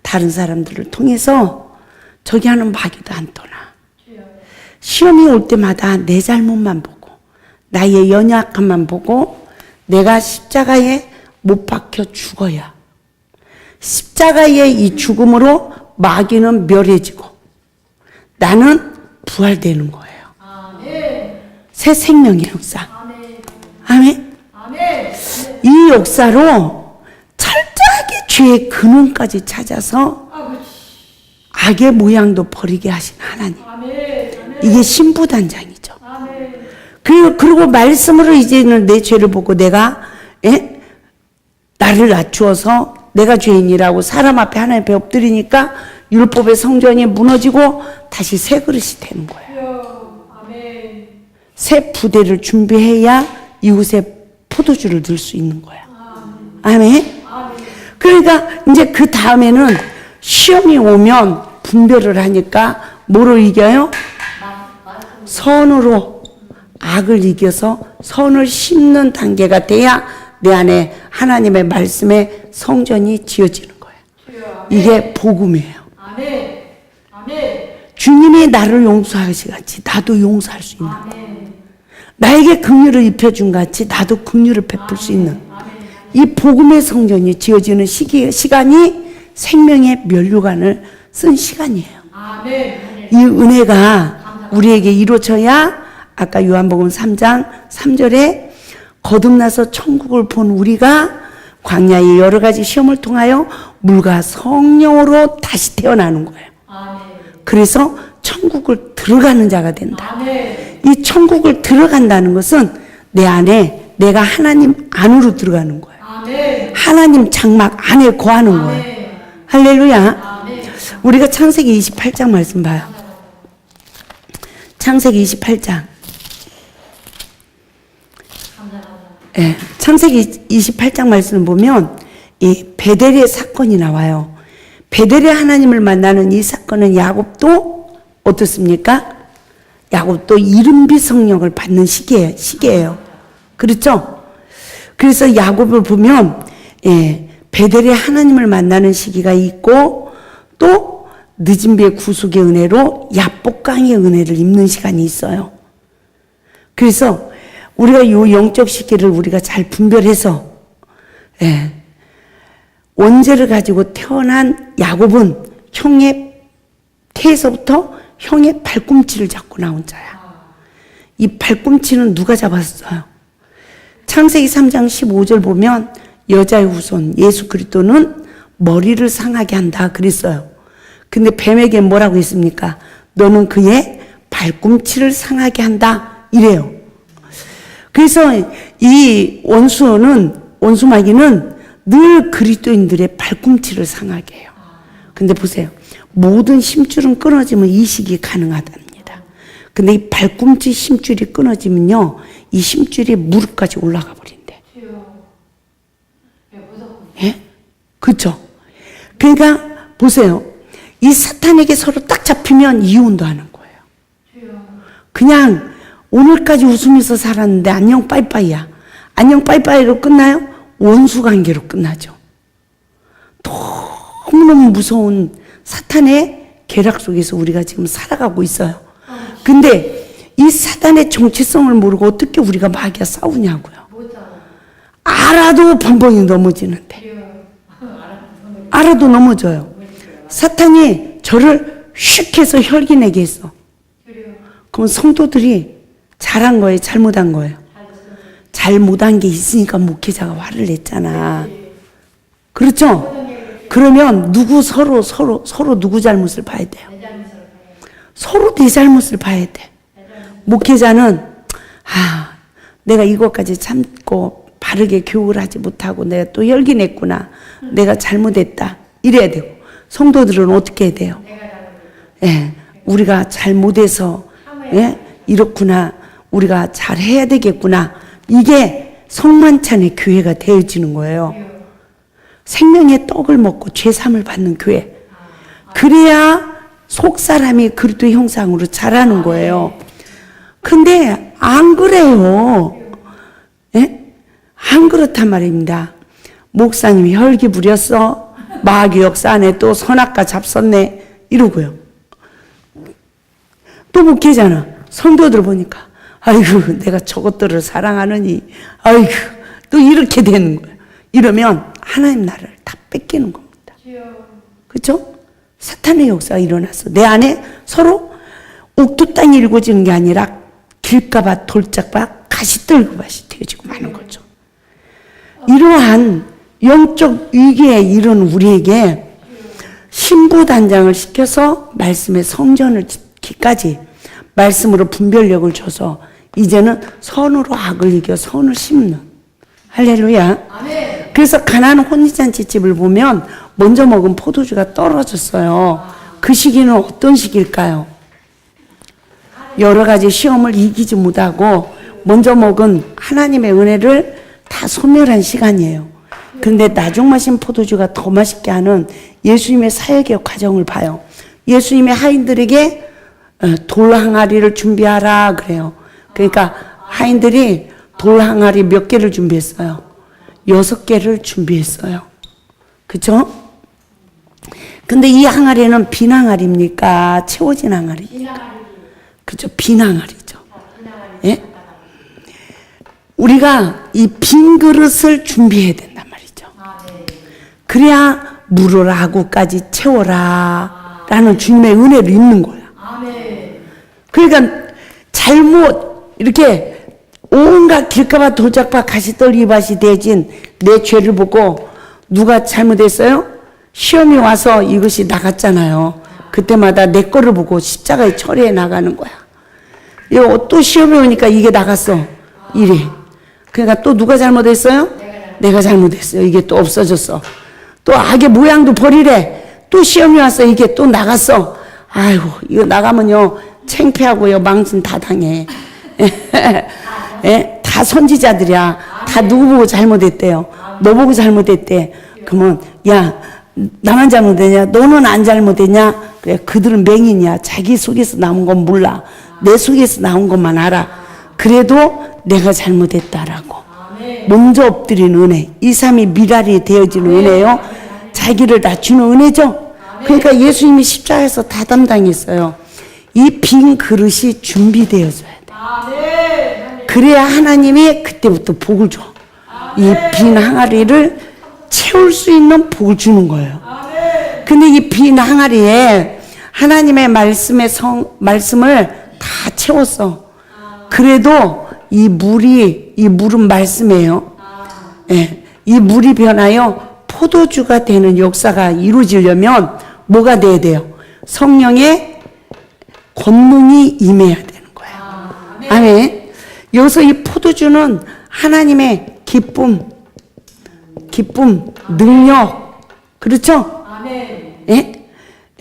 다른 사람들을 통해서 저기 하는 마귀도 안 떠나. 시험이 올 때마다 내 잘못만 보고 나의 연약함만 보고 내가 십자가에 못 박혀 죽어야 십자가의 이 죽음으로 마귀는 멸해지고 나는 부활되는 거예요. 새 생명의 역사. 아멘. 이 역사로 철저하게 죄의 근원까지 찾아서 악의 모양도 버리게 하신 하나님. 이게 신부단장이죠. 그리고 말씀으로 이제는 내 죄를 보고 내가 나를 낮추어서 내가 죄인이라고 사람 앞에 하나님 앞에 엎드리니까 율법의 성전이 무너지고 다시 새 그릇이 되는 거예요. 새 부대를 준비해야 이웃에 포도주를 넣을 수 있는 거야. 아멘. 그러니까 이제 그 다음에는 시험이 오면 분별을 하니까 뭐로 이겨요? 선으로 악을 이겨서 선을 심는 단계가 돼야 내 안에 하나님의 말씀의 성전이 지어지는 거예요. 이게 복음이에요. 주님이 나를 용서하시같이 나도 용서할 수 있는 거예요. 나에게 긍휼을 입혀준 같이 나도 긍휼을 베풀 수 있는 이 복음의 성전이 지어지는 시간이 생명의 면류관을 쓴 시간이에요. 이 은혜가 우리에게 이루어져야 아까 요한복음 3장 3절에 거듭나서 천국을 본 우리가 광야의 여러 가지 시험을 통하여 물과 성령으로 다시 태어나는 거예요. 그래서 천국을 들어가는 자가 된다. 이 천국을 들어간다는 것은 내 안에 내가 하나님 안으로 들어가는 거예요. 하나님 장막 안에 거하는 거예요. 할렐루야. 우리가 창세기 28장 말씀 봐요. 창세기 28장. 네, 창세기 28장 말씀을 보면 이 베델의 사건이 나와요. 베델의 하나님을 만나는 이 사건은 야곱도 어떻습니까? 야곱도 이른비 성령을 받는 시기예요. 그렇죠? 그래서 야곱을 보면 베델의 하나님을 만나는 시기가 있고 또 늦은 비의 구속의 은혜로 야복강의 은혜를 입는 시간이 있어요. 그래서 우리가 이 영적 시기를 우리가 잘 분별해서 예. 원죄를 가지고 태어난 야곱은 형의 태에서부터 형의 발꿈치를 잡고 나온 자야. 이 발꿈치는 누가 잡았어요? 창세기 3장 15절 보면 여자의 후손 예수 그리스도는 머리를 상하게 한다 그랬어요. 근데 뱀에게 뭐라고 했습니까? 너는 그의 발꿈치를 상하게 한다 이래요. 그래서 이 원수마귀는 늘 그리스도인들의 발꿈치를 상하게 해요. 근데 보세요. 모든 힘줄은 끊어지면 이식이 가능하답니다. 근데 이 발꿈치 힘줄이 끊어지면요, 이 힘줄이 무릎까지 올라가 버린대. 예? 그렇죠? 그러니까 보세요. 이 사탄에게 서로 딱 잡히면 이혼도 하는 거예요. 그냥 오늘까지 웃으면서 살았는데 안녕 빠이빠이야. 안녕 빠이빠이로 끝나요? 원수 관계로 끝나죠. 너무너무 무서운 사탄의 계략 속에서 우리가 지금 살아가고 있어요. 근데 이 사탄의 정체성을 모르고 어떻게 우리가 마귀와 싸우냐고요. 알아도 벙벙이 넘어지는데. 알아도 넘어져요. 사탄이 저를 슉 해서 혈기내게 했어. 그럼 성도들이 잘한 거예요? 잘못한 거예요? 잘못한 게 있으니까 목회자가 화를 냈잖아. 그렇죠? 그러면 서로 누구 잘못을 봐야 돼요? 서로 내 잘못을 봐야 돼. 목회자는 내가 이것까지 참고 바르게 교육을 하지 못하고 내가 또 열기 냈구나. 내가 잘못했다. 이래야 되고 성도들은 어떻게 해야 돼요? 예, 우리가 잘못해서 이렇구나. 우리가 잘해야 되겠구나. 이게 성만찬의 교회가 되어지는 거예요. 생명의 떡을 먹고 죄삼을 받는 교회. 그래야 속사람이 그리스도의 형상으로 자라는 거예요. 근데 안 그래요. 예? 안 그렇단 말입니다. 목사님이 혈기 부렸어. 마귀 역사 안에 또 선악과 잡섰네. 이러고요. 또 목회잖아. 성도들 보니까 아이고 내가 저것들을 사랑하느니 아이고 또 이렇게 되는 거예요. 이러면 하나님 나라를 다 뺏기는 겁니다. 그렇죠? 사탄의 역사가 일어났어. 내 안에 서로 옥토 땅이 일궈지는 게 아니라 길가밭, 돌짝밭, 가시떨그밭이 되어지고 마는 거죠. 이러한 영적 위기에 이른 우리에게 신부단장을 시켜서 말씀의 성전을 짓기까지 말씀으로 분별력을 줘서 이제는 선으로 악을 이겨 선을 심는 할렐루야. 아멘. 그래서 가나안 혼인잔치집을 보면 먼저 먹은 포도주가 떨어졌어요. 그 시기는 어떤 시기일까요? 여러 가지 시험을 이기지 못하고 먼저 먹은 하나님의 은혜를 다 소멸한 시간이에요. 근데 나중 마신 포도주가 더 맛있게 하는 예수님의 사역의 과정을 봐요. 예수님의 하인들에게 돌 항아리를 준비하라 그래요. 그러니까 하인들이 돌 항아리 몇 개를 준비했어요? 6개를 준비했어요. 그렇죠? 근데 이 항아리는 빈 항아리입니까? 채워진 항아리? 그렇죠? 빈 항아리죠. 예? 우리가 이 빈 그릇을 준비해야 된단 말이죠. 그래야 물을 아구까지 채워라 라는 주님의 은혜를 입는 거야. 그러니까 잘못 이렇게 온갖 길가밭 도작밭 가시떨기밭이 되진 내 죄를 보고 누가 잘못했어요? 시험이 와서 이것이 나갔잖아요. 그때마다 내 거를 보고 십자가에 처리해 나가는 거야. 이거 또 시험이 오니까 이게 나갔어. 이래. 그러니까 또 누가 잘못했어요? 내가 잘못했어요. 이게 또 없어졌어. 또 악의 모양도 버리래. 또 시험이 왔어. 이게 또 나갔어. 아이고 이거 나가면요 창피하고요 망신 다 당해. 예? 다 선지자들이야. 다 누구 보고 잘못했대요. 너 보고 잘못했대. 그러면 야 나만 잘못했냐? 너는 안 잘못했냐? 그래 그들은 맹인이야. 자기 속에서 나온 건 몰라. 내 속에서 나온 것만 알아. 그래도 내가 잘못했다라고. 먼저 엎드리는 은혜. 2, 3이 미랄이 되어지는 은혜요. 자기를 낮추는 은혜죠. 그러니까 예수님이 십자가에서 다 담당했어요. 이 빈 그릇이 준비되어져야 돼. 그래야 하나님이 그때부터 복을 줘. 이 빈 항아리를 채울 수 있는 복을 주는 거예요. 근데 이 빈 항아리에 하나님의 말씀을 다 채웠어. 그래도 이 물은 말씀이에요. 예, 이 물이 변하여 포도주가 되는 역사가 이루어지려면 뭐가 돼야 돼요? 성령의 권능이 임해야 되는 거예요. 아멘. 여기서 이 포도주는 하나님의 기쁨, 능력, 그렇죠? 예?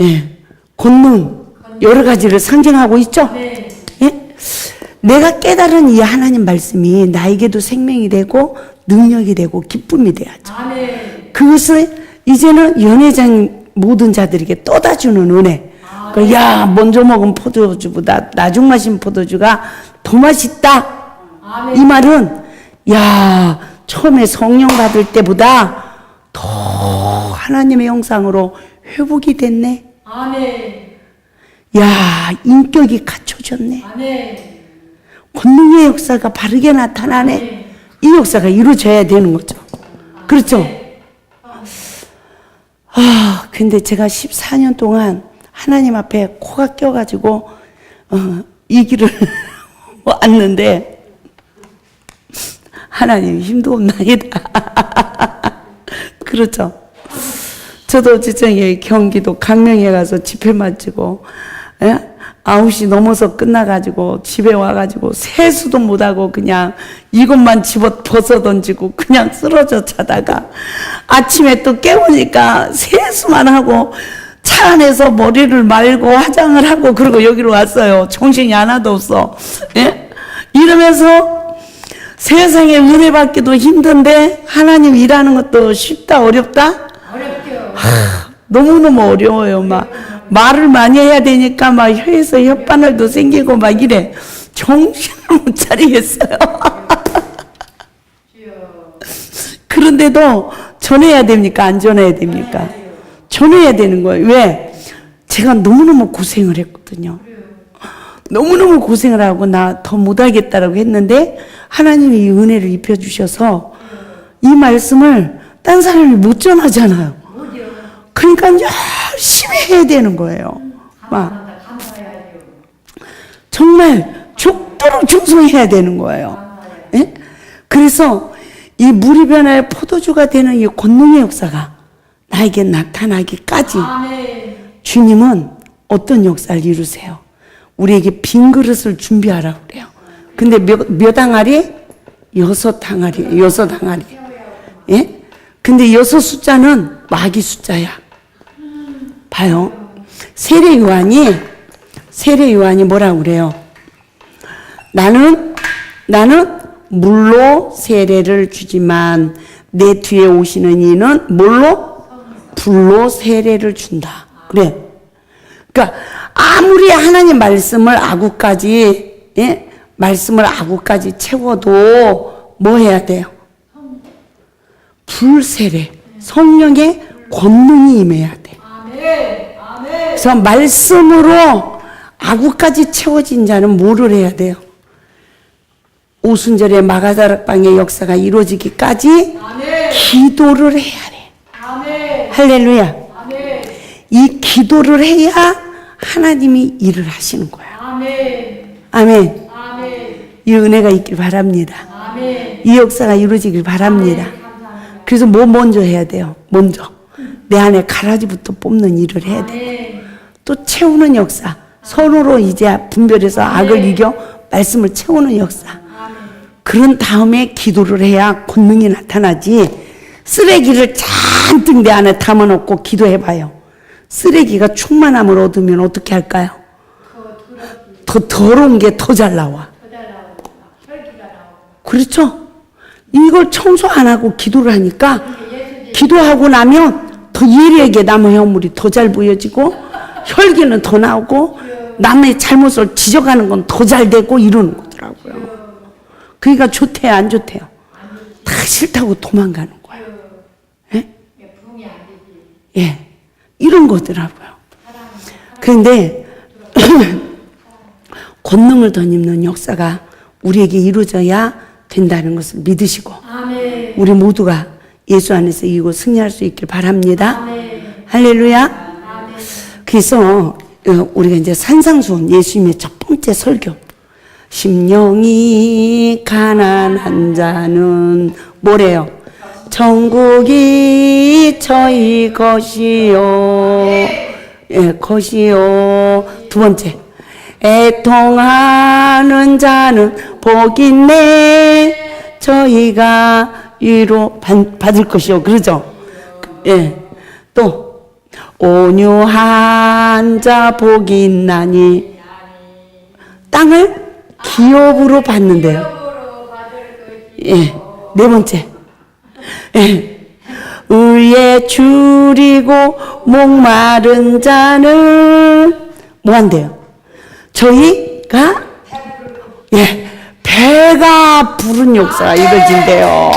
예. 권능, 여러 가지를 상징하고 있죠? 예? 내가 깨달은 이 하나님 말씀이 나에게도 생명이 되고, 능력이 되고, 기쁨이 돼야죠. 그것을 이제는 연회장 모든 자들에게 떠다주는 은혜. 야, 먼저 먹은 포도주보다 나중 마신 포도주가 더 맛있다. 이 말은, 야, 처음에 성령 받을 때보다 더 하나님의 형상으로 회복이 됐네. 야, 인격이 갖춰졌네. 권능의 역사가 바르게 나타나네. 이 역사가 이루어져야 되는 거죠. 그렇죠? 근데 제가 14년 동안 하나님 앞에 코가 껴가지고, 이 길을 왔는데, 하나님 힘도 없나이다. 그렇죠? 저도 지정에 경기도 강명에 가서 집회 마치고, 9시 넘어서 끝나가지고 집에 와가지고 세수도 못하고 그냥 이것만 벗어 던지고 그냥 쓰러져 자다가 아침에 또 깨우니까 세수만 하고 차 안에서 머리를 말고 화장을 하고 그러고 여기로 왔어요. 정신이 하나도 없어. 예? 이러면서 세상에 은혜 받기도 힘든데 하나님 일하는 것도 쉽다 어렵다? 어렵죠. 너무너무 어려워요. 막 말을 많이 해야 되니까 막 혀에서 혓바늘도 생기고 막 이래. 정신을 못 차리겠어요. 그런데도 전해야 됩니까? 안 전해야 됩니까? 전해야 되는 거예요. 왜? 제가 너무너무 고생을 했거든요. 너무너무 고생을 하고 나 더 못하겠다라고 했는데 하나님이 이 은혜를 입혀주셔서 이 말씀을 딴 사람이 못 전하잖아요. 그러니까 열심히 해야 되는 거예요. 막 정말 죽도록 충성해야 되는 거예요. 예? 그래서 이 물이 변화의 포도주가 되는 이 권능의 역사가 나에게 나타나기까지 주님은 어떤 역사를 이루세요? 우리에게 빈 그릇을 준비하라고 그래요. 근데 몇 항아리? 6항아리. 6항아리. 예? 근데 6 숫자는 마귀 숫자야. 봐요. 세례 요한이 뭐라고 그래요? 나는 물로 세례를 주지만 내 뒤에 오시는 이는 뭘로? 불로 세례를 준다. 그래. 그러니까 아무리 하나님 말씀을 아구까지 채워도 뭐 해야 돼요? 불세례, 성령의 권능이 임해야 돼. 그래서 말씀으로 아구까지 채워진 자는 뭐를 해야 돼요? 오순절에 마가다락방의 역사가 이루어지기까지 기도를 해야 돼. 할렐루야. 이 기도를 해야 하나님이 일을 하시는 거야. 아멘. 이 은혜가 있길 바랍니다. 이 역사가 이루어지길 바랍니다. 그래서 뭐 먼저 해야 돼요? 먼저 내 안에 가라지부터 뽑는 일을 해야 돼. 또 채우는 역사. 선으로 이제 분별해서 악을 이겨 말씀을 채우는 역사. 그런 다음에 기도를 해야 권능이 나타나지. 쓰레기를 잔뜩 내 안에 담아놓고 기도해봐요. 쓰레기가 충만함을 얻으면 어떻게 할까요? 더 더러운 게 더 잘 나와. 그렇죠? 이걸 청소 안 하고 기도를 하니까 기도하고 나면 더 예리하게 남의 허물이 더 잘 보여지고 혈기는 더 나오고 남의 잘못을 지적하는 건 더 잘 되고 이러는 거더라고요. 그러니까 좋대요, 안 좋대요? 다 싫다고 도망가는 거예요. 예? 예. 이런 거더라고요. 그런데 권능을 덧입는 역사가 우리에게 이루어져야 된다는 것을 믿으시고 우리 모두가 예수 안에서 이기고 승리할 수 있길 바랍니다. 아멘. 할렐루야. 아멘. 그래서 우리가 이제 산상수훈 예수님의 첫 번째 설교. 심령이 가난한 자는 뭐래요? 천국이 저희 것이요. 예, 것이요. 두 번째. 애통하는 자는 복 있네. 저희가 위로 받을 것이요. 그러죠? 예. 또, 온유한 자 복이 있나니. 땅을 기업으로 받는데요. 예. 네 번째. 예. 의에 줄이고 목마른 자는 뭐 한대요? 저희가 예, 배가 부른 역사가 이루어진대요.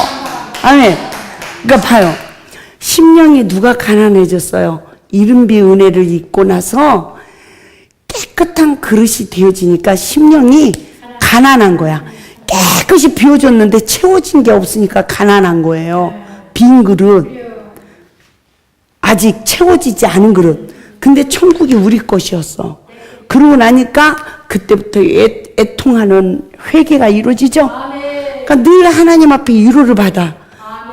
아멘. 그러니까 봐요. 심령이 누가 가난해졌어요? 이른비 은혜를 입고 나서 깨끗한 그릇이 되어지니까 심령이 가난한 거야. 깨끗이 비워졌는데 채워진 게 없으니까 가난한 거예요. 빈 그릇. 아직 채워지지 않은 그릇. 근데 천국이 우리 것이었어. 그러고 나니까 그때부터 애통하는 회개가 이루어지죠. 그러니까 늘 하나님 앞에 위로를 받아.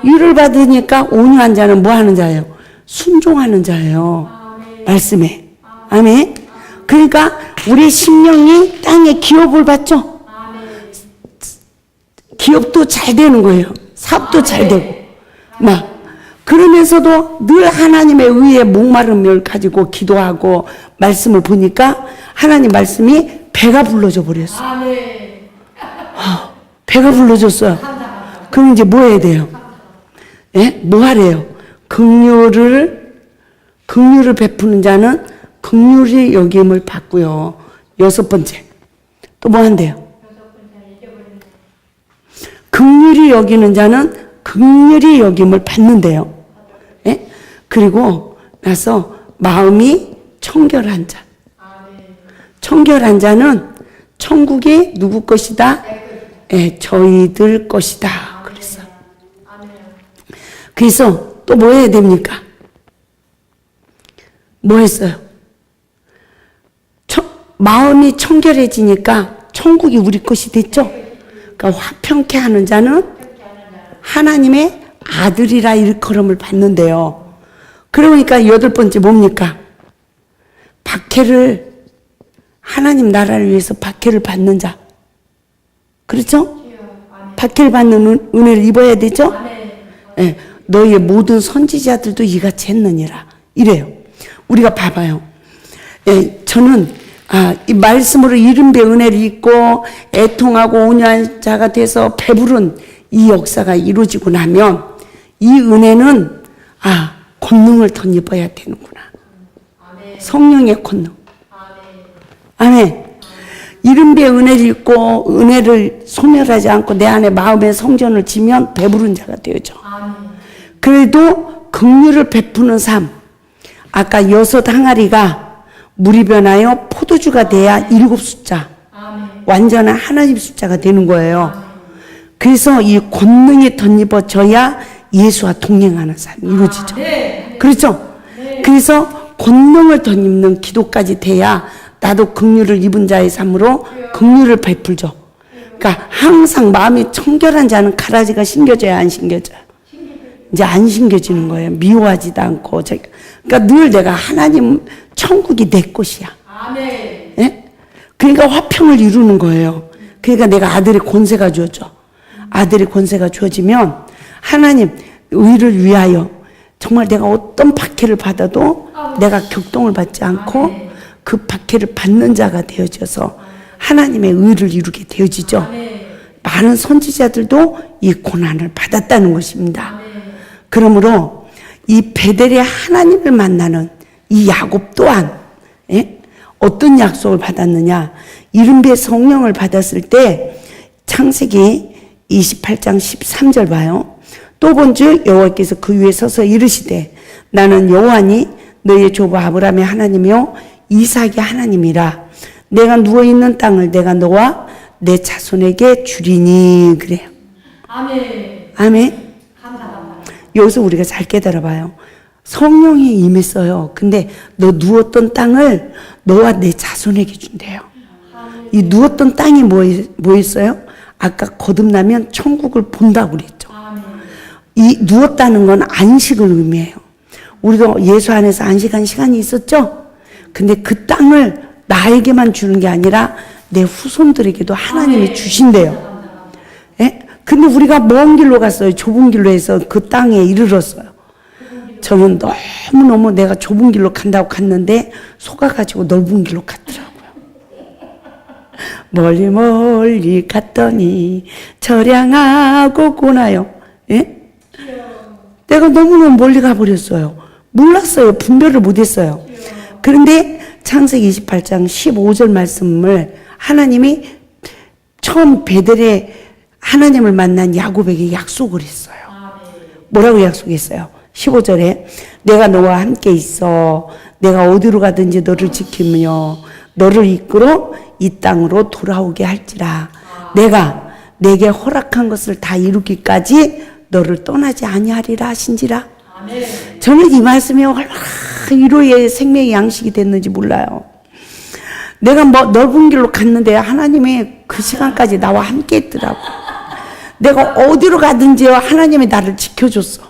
위로를 받으니까 온유한 자는 뭐 하는 자예요? 순종하는 자예요. 말씀에. 아멘. 그러니까 우리 심령이 땅에 기업을 받죠. 기업도 잘 되는 거예요. 사업도 잘 되고. 막 그러면서도 늘 하나님의 의에 목마름을 가지고 기도하고 말씀을 보니까 하나님 말씀이 배가 불러져 버렸어. 배가 불러졌어요. 그럼 이제 뭐 해야 돼요? 예? 뭐 하래요? 긍휼을 베푸는 자는 긍휼이 여김을 받고요. 여섯 번째. 또 뭐 한대요? 긍휼이 여기는 자는 긍휼이 여김을 받는데요. 예? 그리고 나서 마음이 청결한 자. 청결한 자는 천국이 누구 것이다? 예, 저희들 것이다. 그랬어. 그래서 또 뭐 해야 됩니까? 뭐 했어요? 마음이 청결해지니까 천국이 우리 것이 됐죠? 그러니까 화평케 하는 자는 하나님의 아들이라 일컬음을 받는데요. 그러니까 여덟 번째 뭡니까? 박해를 하나님 나라를 위해서 박해를 받는 자. 그렇죠? 박해를 받는 은혜를 입어야 되죠? 예, 너희의 모든 선지자들도 이같이 했느니라. 이래요. 우리가 봐봐요. 예, 저는 이 말씀으로 이른배 은혜를 입고 애통하고 온유한 자가 돼서 배부른 이 역사가 이루어지고 나면 이 은혜는 권능을 덧입어야 되는구나. 성령의 권능. 아멘. 이른배 은혜를 입고 은혜를 소멸하지 않고 내 안에 마음의 성전을 지면 배부른 자가 되어져. 그래도 긍휼을 베푸는 삶. 아까 여섯 항아리가 물이 변하여 포도주가 돼야 일곱 숫자. 완전한 하나님 숫자가 되는 거예요. 그래서 이 권능이 덧입어져야 예수와 동행하는 삶이 이루어지죠. 그렇죠? 그래서 권능을 덧입는 기도까지 돼야 나도 긍휼을 입은 자의 삶으로 긍휼을 베풀죠. 그러니까 항상 마음이 청결한 자는 가라지가 신겨져야 안 신겨져요? 이제 안 신겨지는 거예요. 미워하지도 않고. 그러니까 늘 내가 하나님 천국이 내 것이야. 예? 그러니까 화평을 이루는 거예요. 그러니까 내가 아들의 권세가 주어져. 아들의 권세가 주어지면 하나님 의를 위하여 정말 내가 어떤 박해를 받아도 내가 격동을 받지 않고 그 박해를 받는 자가 되어져서 하나님의 의를 이루게 되어지죠. 많은 선지자들도 이 고난을 받았다는 것입니다. 그러므로 이 베델의 하나님을 만나는 이 야곱 또한 어떤 약속을 받았느냐? 이른배 성령을 받았을 때 창세기 28장 13절 봐요. 또 본즉 여호와께서 그 위에 서서 이르시되 나는 여호와니 너희의 조부 아브라함의 하나님이요 이삭의 하나님이라. 내가 누워있는 땅을 내가 너와 내 자손에게 주리니. 그래요. 아멘. 아멘. 감사합니다. 여기서 우리가 잘 깨달아 봐요. 성령이 임했어요. 근데 너 누웠던 땅을 너와 내 자손에게 준대요. 이 누웠던 땅이 뭐였어요? 아까 거듭나면 천국을 본다고 그랬죠. 이 누웠다는 건 안식을 의미해요. 우리도 예수 안에서 안식한 시간이 있었죠? 근데 그 땅을 나에게만 주는 게 아니라 내 후손들에게도 하나님이 주신대요. 예? 근데 우리가 먼 길로 갔어요. 좁은 길로 해서 그 땅에 이르렀어요. 저는 너무너무 내가 좁은 길로 간다고 갔는데 속아가지고 넓은 길로 갔더라고요. 멀리 멀리 갔더니 절양하고 고나요. 예? 내가 너무너무 멀리 가버렸어요. 몰랐어요. 분별을 못했어요. 그런데 창세기 28장 15절 말씀을 하나님이 처음 베델에 하나님을 만난 야곱에게 약속을 했어요. 뭐라고 약속했어요? 15절에 내가 너와 함께 있어 내가 어디로 가든지 너를 지키며 너를 이끌어 이 땅으로 돌아오게 할지라 내가 내게 허락한 것을 다 이루기까지 너를 떠나지 아니하리라 하신지라. 저는 이 말씀이 얼마나 위로의 생명의 양식이 됐는지 몰라요. 내가 넓은 길로 갔는데 하나님이 그 시간까지 나와 함께 했더라고. 내가 어디로 가든지요 하나님이 나를 지켜줬어.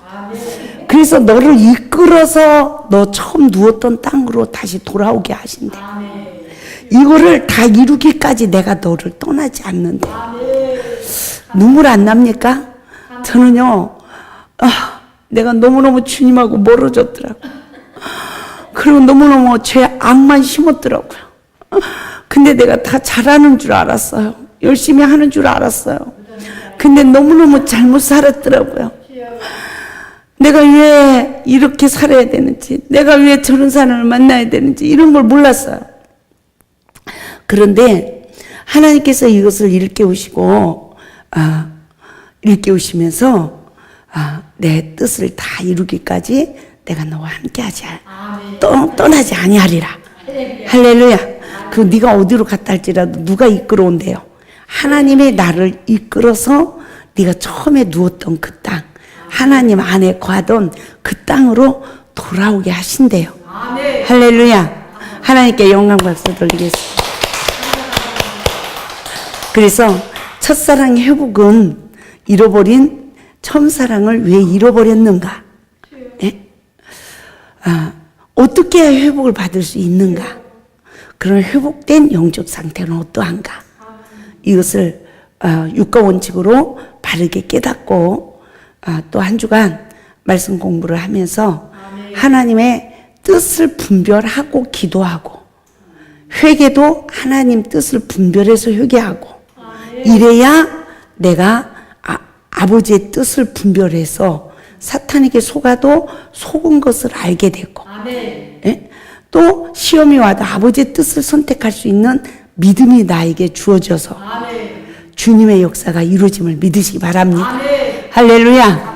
그래서 너를 이끌어서 너 처음 누웠던 땅으로 다시 돌아오게 하신대. 이거를 다 이루기까지 내가 너를 떠나지 않는데. 눈물 안 납니까? 저는요, 내가 너무너무 주님하고 멀어졌더라고. 그리고 너무너무 죄 악만 심었더라고요. 근데 내가 다 잘하는 줄 알았어요. 열심히 하는 줄 알았어요. 근데 너무너무 잘못 살았더라고요. 내가 왜 이렇게 살아야 되는지, 내가 왜 저런 사람을 만나야 되는지 이런 걸 몰랐어요. 그런데 하나님께서 이것을 일깨우시고 일깨우시면서 내 뜻을 다 이루기까지 내가 너와 함께하지 떠나지 아니하리라. 할렐루야. 그 네가 어디로 갔다 할지라도 누가 이끌어온대요. 하나님이 나를 이끌어서 네가 처음에 누웠던 그 땅, 하나님 안에 거하던 그 땅으로 돌아오게 하신대요. 할렐루야. 하나님께 영광 박수 돌리겠습니다. 그래서 첫사랑 회복은 잃어버린 처음사랑을 왜 잃어버렸는가? 네? 어떻게 해야 회복을 받을 수 있는가? 그런 회복된 영적 상태는 어떠한가? 이것을 육가 원칙으로 바르게 깨닫고 또 한 주간 말씀 공부를 하면서 하나님의 뜻을 분별하고 기도하고 회개도 하나님 뜻을 분별해서 회개하고 이래야 내가 아버지의 뜻을 분별해서 사탄에게 속아도 속은 것을 알게 되고 예? 또 시험이 와도 아버지의 뜻을 선택할 수 있는 믿음이 나에게 주어져서 주님의 역사가 이루어짐을 믿으시기 바랍니다. 할렐루야.